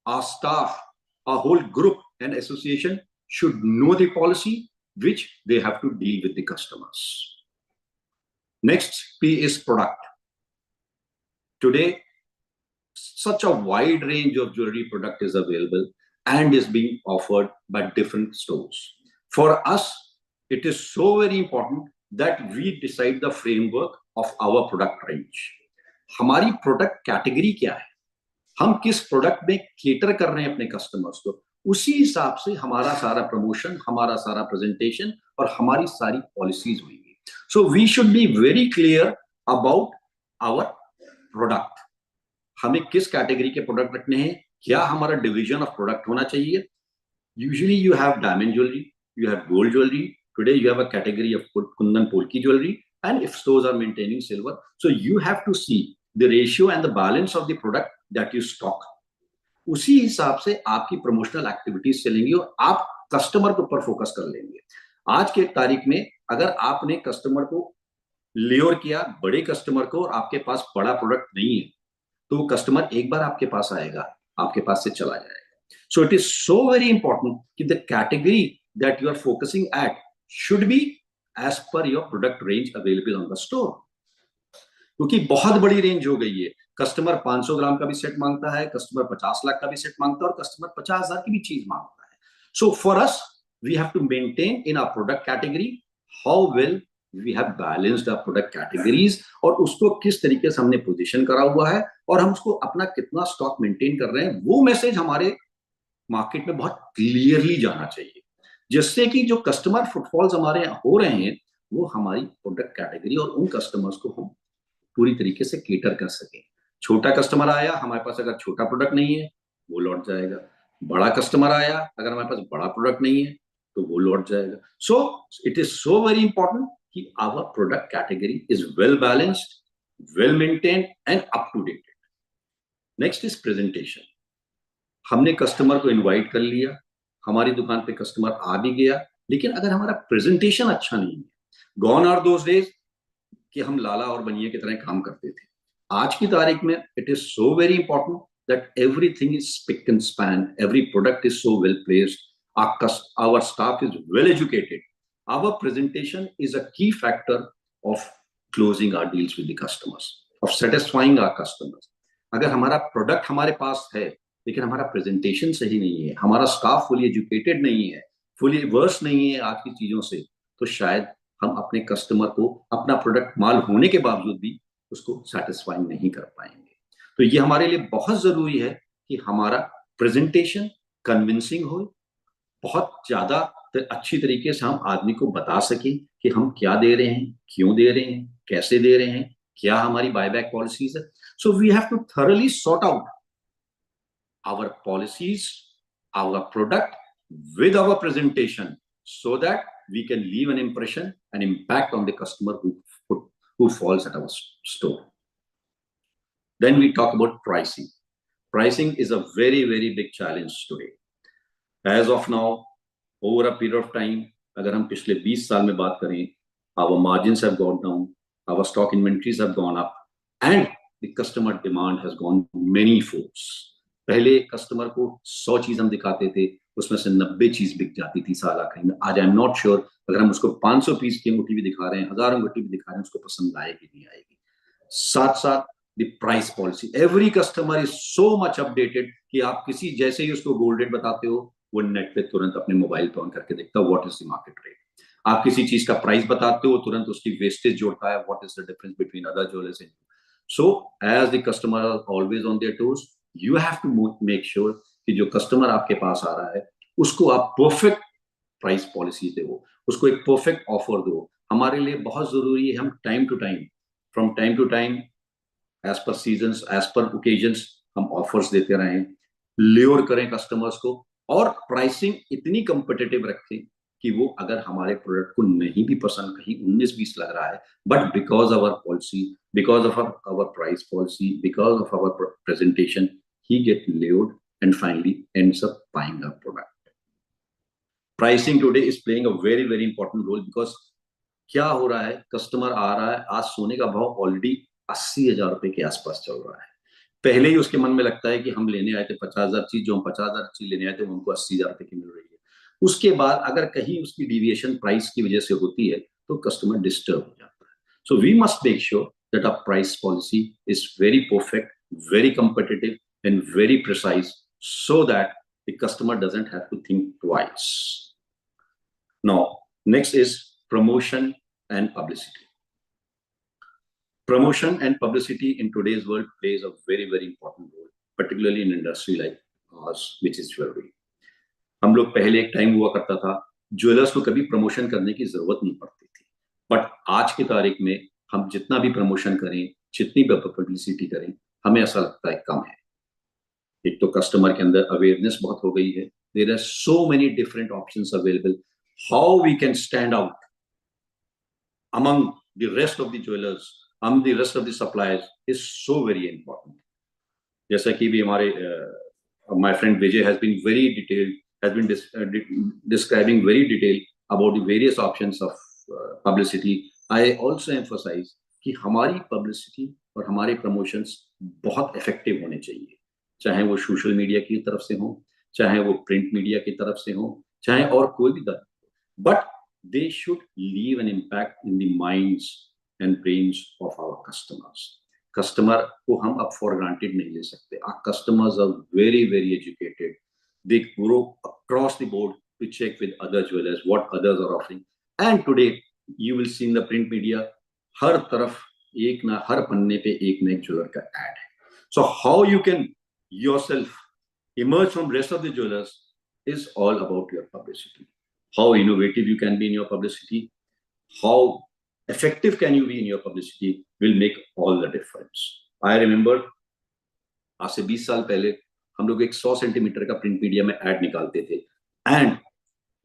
our staff, our whole group and association should know the policy which they have to deal with the customers. Next P is product. Today, such a wide range of jewelry product is available and is being offered by different stores. For us, it is so very important that we decide the framework of our product range. हमारी product category क्या है, हम किस product में cater कर रहे हैं अपने customers को, उसी हिसाब से हमारा सारा promotion, हमारा सारा presentation और हमारी सारी policies होंगी. So we should be very clear about our product. हमें किस कैटेगरी के प्रोडक्ट रखने हैं, क्या हमारा डिवीजन ऑफ प्रोडक्ट होना चाहिए. Usually you have diamond jewellery, you have gold jewellery. Today you have a category of kundan polki jewellery, and if stores are maintaining silver, so you have to see the ratio and the balance of the product that you stock. उसी हिसाब से आपकी promotional activities चलेंगी और आप customer के ऊपर focus कर लेंगे. आज के तारीख में अगर आपने कस्टमर को ल्योर किया, बड़े कस्टमर को, और आपके पास बड़ा प्रोडक्ट नहीं है, तो वो कस्टमर एक बार आपके पास आएगा, आपके पास से चला जाएगा. So it is so very important कि the category that you are focusing at should be as per your product range available on the store. क्योंकि बहुत बड़ी रेंज हो गई है. कस्टमर 500 ग्राम का भी सेट मांगता है, कस्टमर 50 लाख का भी सेट मांगता है, और कस्टमर 50,000 की भी चीज मांगता है. So for us we have to maintain in our product category how well we have balanced our product categories, और उसको किस तरीके से हमने पोजीशन करा हुआ है और हम उसको अपना कितना स्टॉक मेंटेन कर रहे हैं, वो मैसेज हमारे मार्केट में बहुत क्लियरली जाना चाहिए, जिससे कि जो कस्टमर फुटफॉल्स हमारे यहाँ हो रहे हैं वो हमारी प्रोडक्ट कैटेगरी और उन कस्टमर्स को हम पूरी तरीके से केटर कर सकें. छोटा कस्टमर आया, हमारे पास अगर छोटा प्रोडक्ट नहीं है वो लौट जाएगा. बड़ा कस्टमर आया, अगर हमारे पास बड़ा प्रोडक्ट नहीं है तो वो लौट जाएगा. So it is so very important कि our product category is well balanced, well maintained and up to date. Next is presentation. हमने कस्टमर को इनवाइट कर लिया, हमारी दुकान पे कस्टमर आ भी गया, लेकिन अगर हमारा प्रेजेंटेशन अच्छा नहीं है, gone are those days कि हम लाला और बनिए की तरह काम करते थे. आज की तारीख में it is so very important that everything is spick and span, every product is so well placed, our staff is well educated. Our presentation is a key factor of closing our deals with the customers, of satisfying our customers. अगर हमारा product हमारे पास है लेकिन हमारा presentation सही नहीं है, हमारा स्टाफ फुली एजुकेटेड नहीं है, फुली वर्स नहीं है आज की चीजों से, तो शायद हम अपने कस्टमर को अपना प्रोडक्ट माल होने के बावजूद भी उसको सेटिस्फाई नहीं कर पाएंगे. तो ये हमारे लिए बहुत जरूरी है कि हमारा प्रेजेंटेशन कन्विंसिंग हो, बहुत ज्यादा अच्छी तरीके से हम आदमी को बता सकें कि हम क्या दे रहे हैं, क्यों दे रहे हैं, कैसे दे रहे हैं, क्या हमारी बायबैक पॉलिसीज है. So we have to thoroughly sort out our policies, our product with our presentation, so that we can leave an impression, an impact on the customer who falls at our store. Then we talk about pricing. Pricing is a very, very big challenge today. As of now, over a period of time, अगर हम पिछले 20 साल में बात करें, our margins have gone down, our stock inventories have gone up, and the customer demand has gone many folds. पहले customer को 100 चीज हम दिखाते थे, उसमें से 90 चीज बिक जाती थी साल आखिरी में. आज आई एम नॉट श्योर अगर हम उसको 500 पीस की अंगूठी भी दिखा रहे हैं, 1000 अंगूठी भी दिखा रहे हैं, उसको पसंद आएगी नहीं आएगी. साथ साथ the price policy, every customer is so much updated कि आप किसी जैसे ही उसको गोल्ड रेट बताते हो, वो नेट पे तुरंत अपने मोबाइल पे ऑन करके देखता है what is the market rate. आप किसी चीज का प्राइस बताते हो, तुरंत उसकी वेस्टेज जोड़ता है, what is the difference between other jewellers. So as the customer are always on their toes, you have to make sure कि जो कस्टमर आपके पास आ रहा है उसको आप परफेक्ट प्राइस पॉलिसी दो, उसको एक परफेक्ट ऑफर दो. हमारे लिए बहुत जरूरी है हम time to time, from time to time, as per seasons, as per occasions, हम ऑफर्स देते रहें, ल्योर करें कस्टमर्स को, और प्राइसिंग इतनी कम्पिटिटिव रखें कि वो अगर हमारे प्रोडक्ट को नहीं भी पसंद, कहीं 19-20 लग रहा है, but because our policy, because of our price policy, because of our presentation, he get lured and finally ends up buying our product. Pricing today is playing a very, very important role because क्या हो रहा है, customer आ रहा है, आज सोने का भाव ऑलरेडी 80,000 रुपए के आसपास चल रहा है। पहले ही उसके मन में लगता है कि हम लेने आए थे 50,000 चीज, जो हम 50,000 चीज लेने आए थे वो हमको 80,000 रुपए की मिल रही है। उसके बाद अगर कहीं उसकी डिविएशन प्राइस की वजह से होती है तो कस्टमर डिस्टर्ब हो जाता है। So we must make sure that our price policy is very perfect, very competitive and very precise, so that the customer doesn't have to think twice. Now, next is promotion and publicity. Promotion and publicity in today's world plays a very, very important role, particularly in industry like ours, which is jewelry. हम लोग पहले एक time हुआ करता था, jewellers को कभी promotion करने की जरूरत नहीं पड़ती थी, बट आज की तारीख में हम जितना भी प्रमोशन करें, जितनी भी पब्लिसिटी करें, हमें ऐसा लगता है कम है। एक तो कस्टमर के अंदर अवेयरनेस बहुत हो गई है, there are so many different options available, how we can stand out among the rest of the jewelers, among the rest of the suppliers is so very important. जैसा कि भी हमारे my friend Vijay has been very detailed, has been describing very detailed about the various options of publicity. I also emphasize कि हमारी publicity और हमारे promotions बहुत effective होने चाहिए, चाहे वो सोशल मीडिया की तरफ से हो, चाहे वो प्रिंट मीडिया की तरफ से हो, चाहे और कोई भी तरफ, but they should leave an impact in the minds and brains of our customers. Customer को हम अब for granted नहीं ले सकते. Our customers are very, very educated. They go across the board to check with other jewelers what others are offering. And today you will see in the print media, हर तरफ एक ना हर पन्ने पे एक ना एक jeweler का ad है. So how you can yourself emerge from rest of the jewelers is all about your publicity. How innovative you can be in your publicity, how effective can you be in your publicity will make all the difference. I remember आज से 20 साल पहले हम लोग एक 100 centimetre का print media में add निकालते थे एंड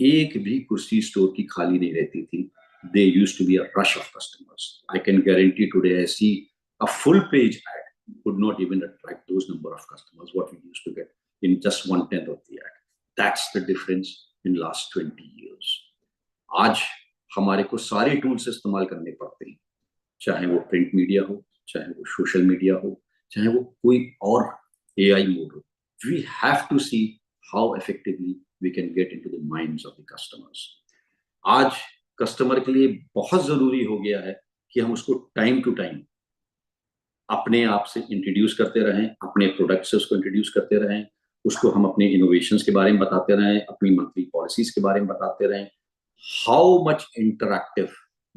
एक भी कुर्सी स्टोर की खाली नहीं रहती थी. They used to be a rush of customers. I can guarantee today I see a full page ad would not even attract those number of customers what we used to get in just 1/10 of the ad. That's the difference in last 20 years. आज हमारे को सारे tools इस्तेमाल करने पड़ते हैं, चाहे वो प्रिंट मीडिया हो, चाहे वो सोशल मीडिया हो, चाहे वो कोई और AI मोड हो. We have to see how effectively we can get into the minds of the customers. आज कस्टमर के लिए बहुत जरूरी हो गया है कि हम उसको टाइम टू टाइम अपने आप से इंट्रोड्यूस करते रहें, अपने प्रोडक्ट से उसको इंट्रोड्यूस करते रहें, उसको हम अपने इनोवेशंस के बारे में बताते रहें, अपनी मंथली पॉलिसीज के बारे में बताते रहें. How much interactive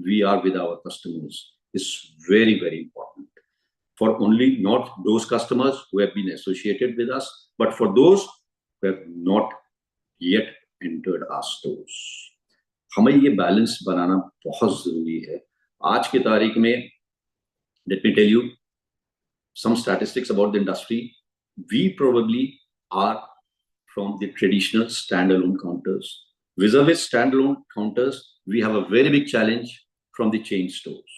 we are with our customers is very very important for only not those customers who have been associated with us, but for those who have not yet entered our stores. हमें ये balance बनाना बहुत जरूरी है आज की तारीख में. Let me tell you some statistics about the industry. We probably are from the traditional standalone counters. Vis-a-vis standalone counters, we have a very big challenge from the chain stores.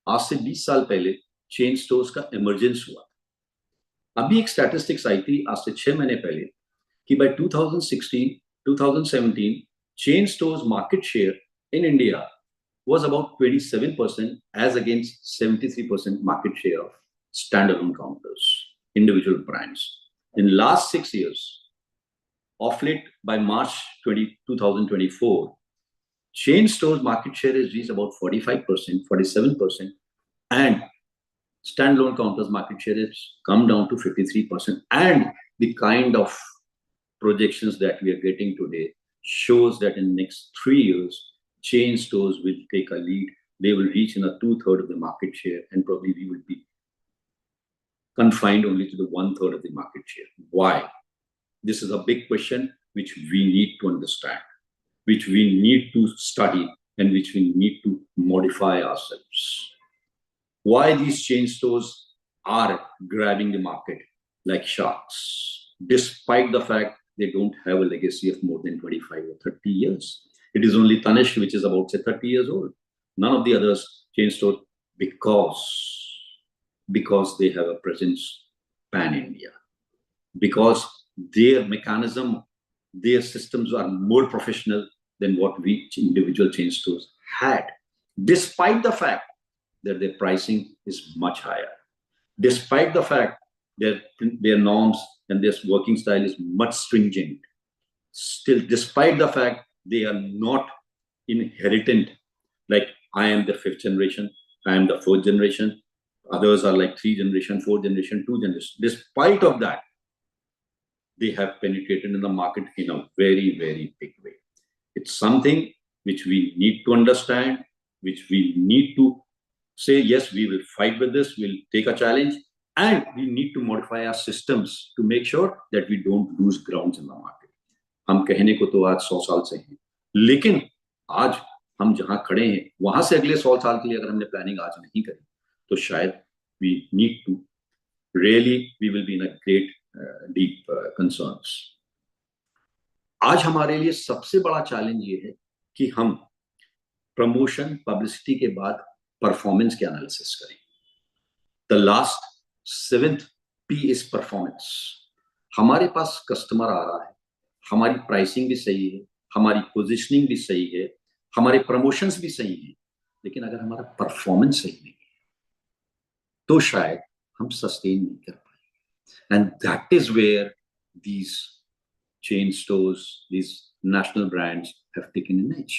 आज से 20 साल पहले चेन स्टोर्स का emergence हुआ. अभी एक statistics आई थी आज से 6 महीने पहले कि by 2016-2017 chain stores market share in India was about 27% as against 73% market share of standalone counters, individual brands. In last 6 years, of late by March 2024, chain stores market share has reached about 45%, 47%, and standalone counters market share has come down to 53%. And the kind of projections that we are getting today shows that in the next 3 years, chain stores will take a lead. They will reach in a 2/3 of the market share, and probably we will be confined only to the 1/3 of the market share. Why? This is a big question which we need to understand, which we need to study, and which we need to modify ourselves. Why these chain stores are grabbing the market like sharks, despite the fact they don't have a legacy of more than 25 or 30 years. It is only Tanishq which is about, say, 30 years old. None of the others chain stores, because they have a presence pan-India, because their mechanism, their systems are more professional than what we individual chain stores had, despite the fact that their pricing is much higher, despite the fact that their norms and their working style is much stringent, still, despite the fact they are not inheritant, like I am the 5th generation, I am the 4th generation, others are like 3 generation, 4 generation, 2 generation. Despite of that, they have penetrated in the market in a very, very big way. It's something which we need to understand, which we need to say, yes, we will fight with this, we'll take a challenge, and we need to modify our systems to make sure that we don't lose grounds in the market. हम कहने को तो आज 100 साल से हैं, लेकिन आज हम जहां खड़े हैं वहां से अगले 100 साल के लिए अगर हमने प्लानिंग आज नहीं करी तो शायद we need to really, we will be in a great deep concerns. आज हमारे लिए सबसे बड़ा चैलेंज ये है कि हम प्रमोशन पब्लिसिटी के बाद परफॉर्मेंस के एनालिसिस करें. The last 7th P is performance. हमारे पास कस्टमर आ रहा है, हमारी प्राइसिंग भी सही है, हमारी पोजीशनिंग भी सही है, हमारे प्रमोशंस भी सही हैं, लेकिन अगर हमारा परफॉर्मेंस सही नहीं है तो शायद हम सस्टेन नहीं कर पाएंगे. And that is where these chain stores, these national brands have taken an edge.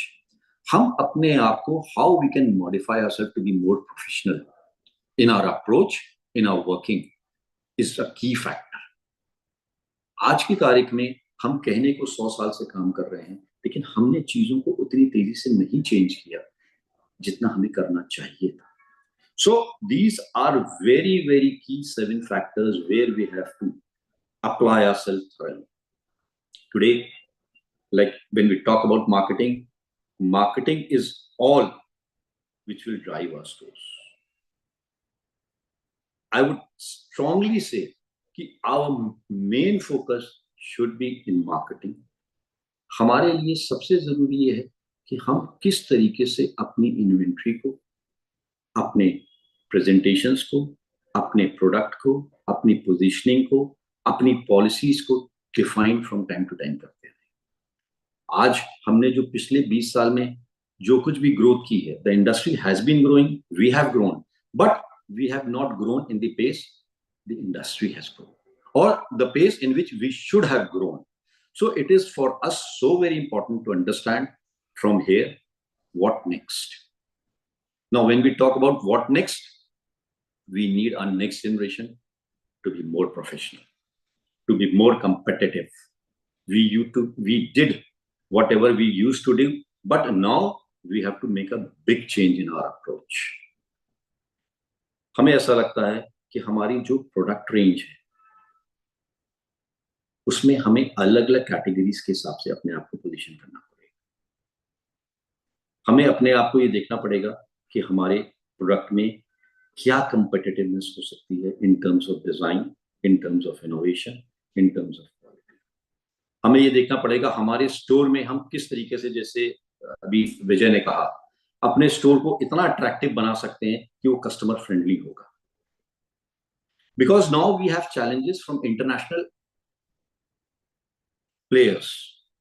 हम अपने आप को, how we can modify ourself to be more professional in our approach, in our working, is a key factor. आज की तारीख में हम कहने को 100 साल से काम कर रहे हैं, लेकिन हमने चीजों को उतनी तेजी से नहीं चेंज किया जितना हमें करना चाहिए था. So these are very, very key 7 factors where we have to apply ourselves thoroughly. Today, like when we talk about marketing, marketing is all which will drive our stores. I would strongly say that our main focus should be in marketing. हमारे लिए सबसे जरूरी ये है कि हम किस तरीके से अपनी इन्वेंट्री को, अपने प्रेजेंटेशंस को, अपने प्रोडक्ट को, अपनी पोजीशनिंग को, अपनी पॉलिसीज को define from time to time करते हैं. आज हमने जो पिछले 20 साल में जो कुछ भी ग्रोथ की है, the industry has been growing, we have grown, but we have not grown in the pace the industry has grown, or the pace in which we should have grown. So it is for us so very important to understand from here what next. Now, when we talk about what next, we need our next generation to be more professional, to be more competitive. We did whatever we used to do, but now we have to make a big change in our approach. हमें ऐसा लगता है कि हमारी जो product range है उसमें हमें अलग अलग कैटेगरीज के हिसाब से अपने आप को पोजीशन करना पड़ेगा. हमें अपने आप को ये देखना पड़ेगा कि हमारे प्रोडक्ट में क्या कंपेटिटिवनेस हो सकती है in terms of design, in terms of innovation, in terms of quality. हमें ये देखना पड़ेगा हमारे स्टोर में हम किस तरीके से, जैसे अभी विजय ने कहा, अपने स्टोर को इतना अट्रैक्टिव बना सकते हैं कि वो कस्टमर फ्रेंडली होगा. Because now we have challenges from international players,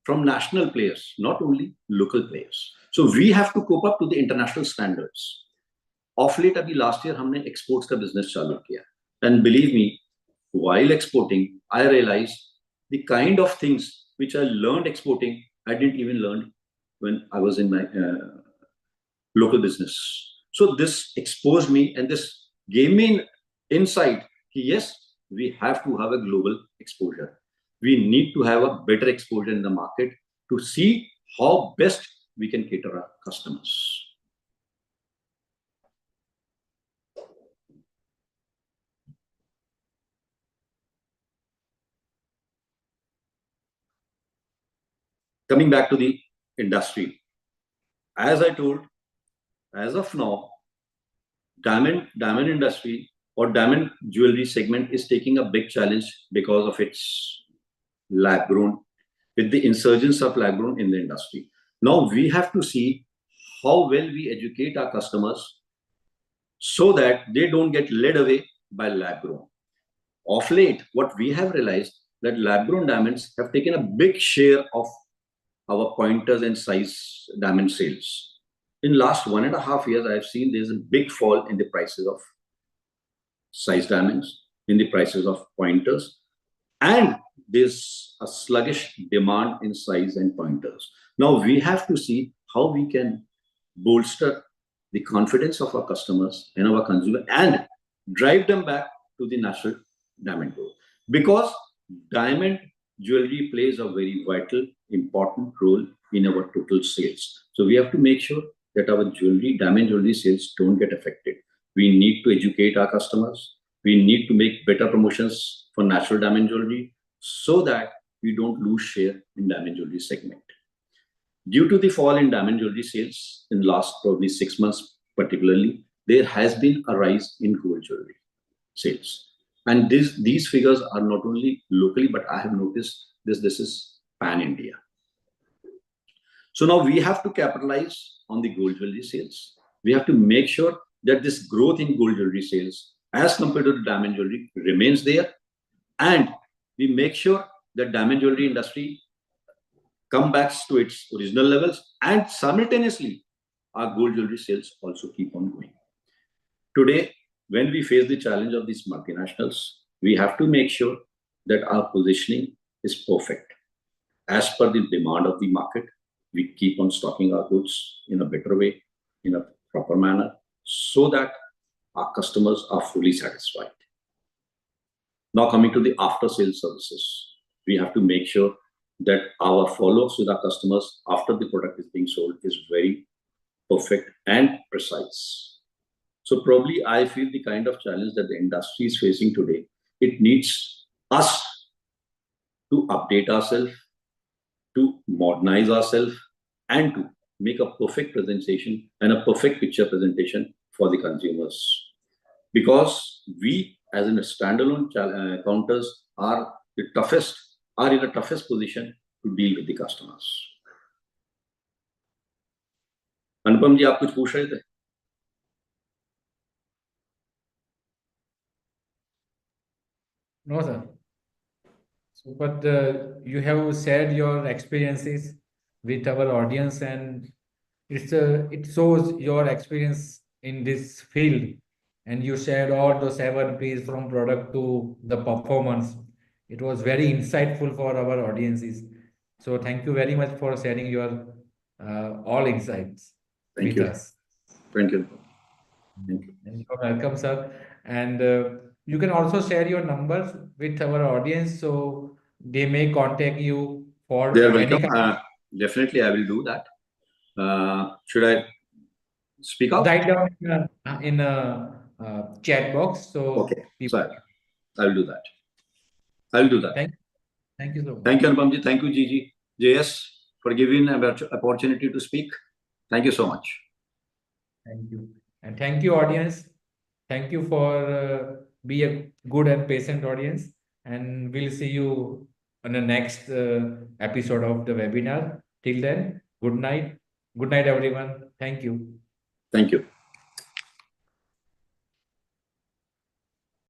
from national players, not only local players. So we have to cope up to the international standards. Of late, abhi last year हमने exports का business चालू किया, and believe me, while exporting, I realized the kind of things which I learned exporting, I didn't even learn when I was in my local business. So this exposed me, and this gave me an insight that yes, we have to have a global exposure. We need to have a better exposure in the market to see how best we can cater our customers. Coming back to the industry, as I told, as of now, diamond industry or diamond jewelry segment is taking a big challenge because of its lab grown, with the insurgence of lab grown in the industry. Now we have to see how well we educate our customers so that they don't get led away by lab grown. Of late, what we have realized that lab grown diamonds have taken a big share of our pointers and size diamond sales. in last 1.5 years, I've seen there's a big fall in the prices of size diamonds, in the prices of pointers, and there's a sluggish demand in size and pointers. Now we have to see how we can bolster the confidence of our customers and our consumer and drive them back to the natural diamond gold. Because diamond jewelry plays a very vital, important role in our total sales. So we have to make sure that our jewelry, diamond jewelry sales don't get affected. We need to educate our customers. We need to make better promotions for natural diamond jewelry so that we don't lose share in diamond jewelry segment. Due to the fall in diamond jewelry sales in last probably 6 months particularly, there has been a rise in gold jewelry sales. And these figures are not only locally, but I have noticed this is pan-India. So now we have to capitalize on the gold jewelry sales. We have to make sure that this growth in gold jewelry sales as compared to the diamond jewelry remains there. And we make sure that diamond jewelry industry come back to its original levels, and simultaneously our gold jewelry sales also keep on going. Today, when we face the challenge of these multinationals, we have to make sure that our positioning is perfect. As per the demand of the market, we keep on stocking our goods in a better way, in a proper manner, so that our customers are fully satisfied. Now coming to the after-sales services, we have to make sure that our follow-ups with our customers after the product is being sold is very perfect and precise. So probably I feel the kind of challenge that the industry is facing today, it needs us to update ourselves, to modernize ourselves, and to make a perfect presentation and a perfect picture presentation for the consumers. Because we as in a standalone counters are in the toughest position to deal with the customers. अनुपम जी, आप कुछ पूछ रहे थे? No, sir. So, but you have shared your experiences with our audience, and it shows your experience in this field, and you shared all the 7 P's from product to the performance. It was very insightful for our audiences. So thank you very much for sharing your all insights with us. Thank you. Thank you. And you're welcome, sir. And you can also share your numbers with our audience so they may contact you for They are any welcome. Definitely, I will do that. Should I speak out? Write down in a chat box. So okay, so I will do that. I will do that. Thank you so much. Thank you, Anupam ji. Thank you, Gigi, JS, for giving an opportunity to speak. Thank you so much. Thank you. And thank you, audience. Thank you for be a good and patient audience. And we'll see you on the next episode of the webinar. Till then, good night. Good night, everyone. Thank you. Thank you.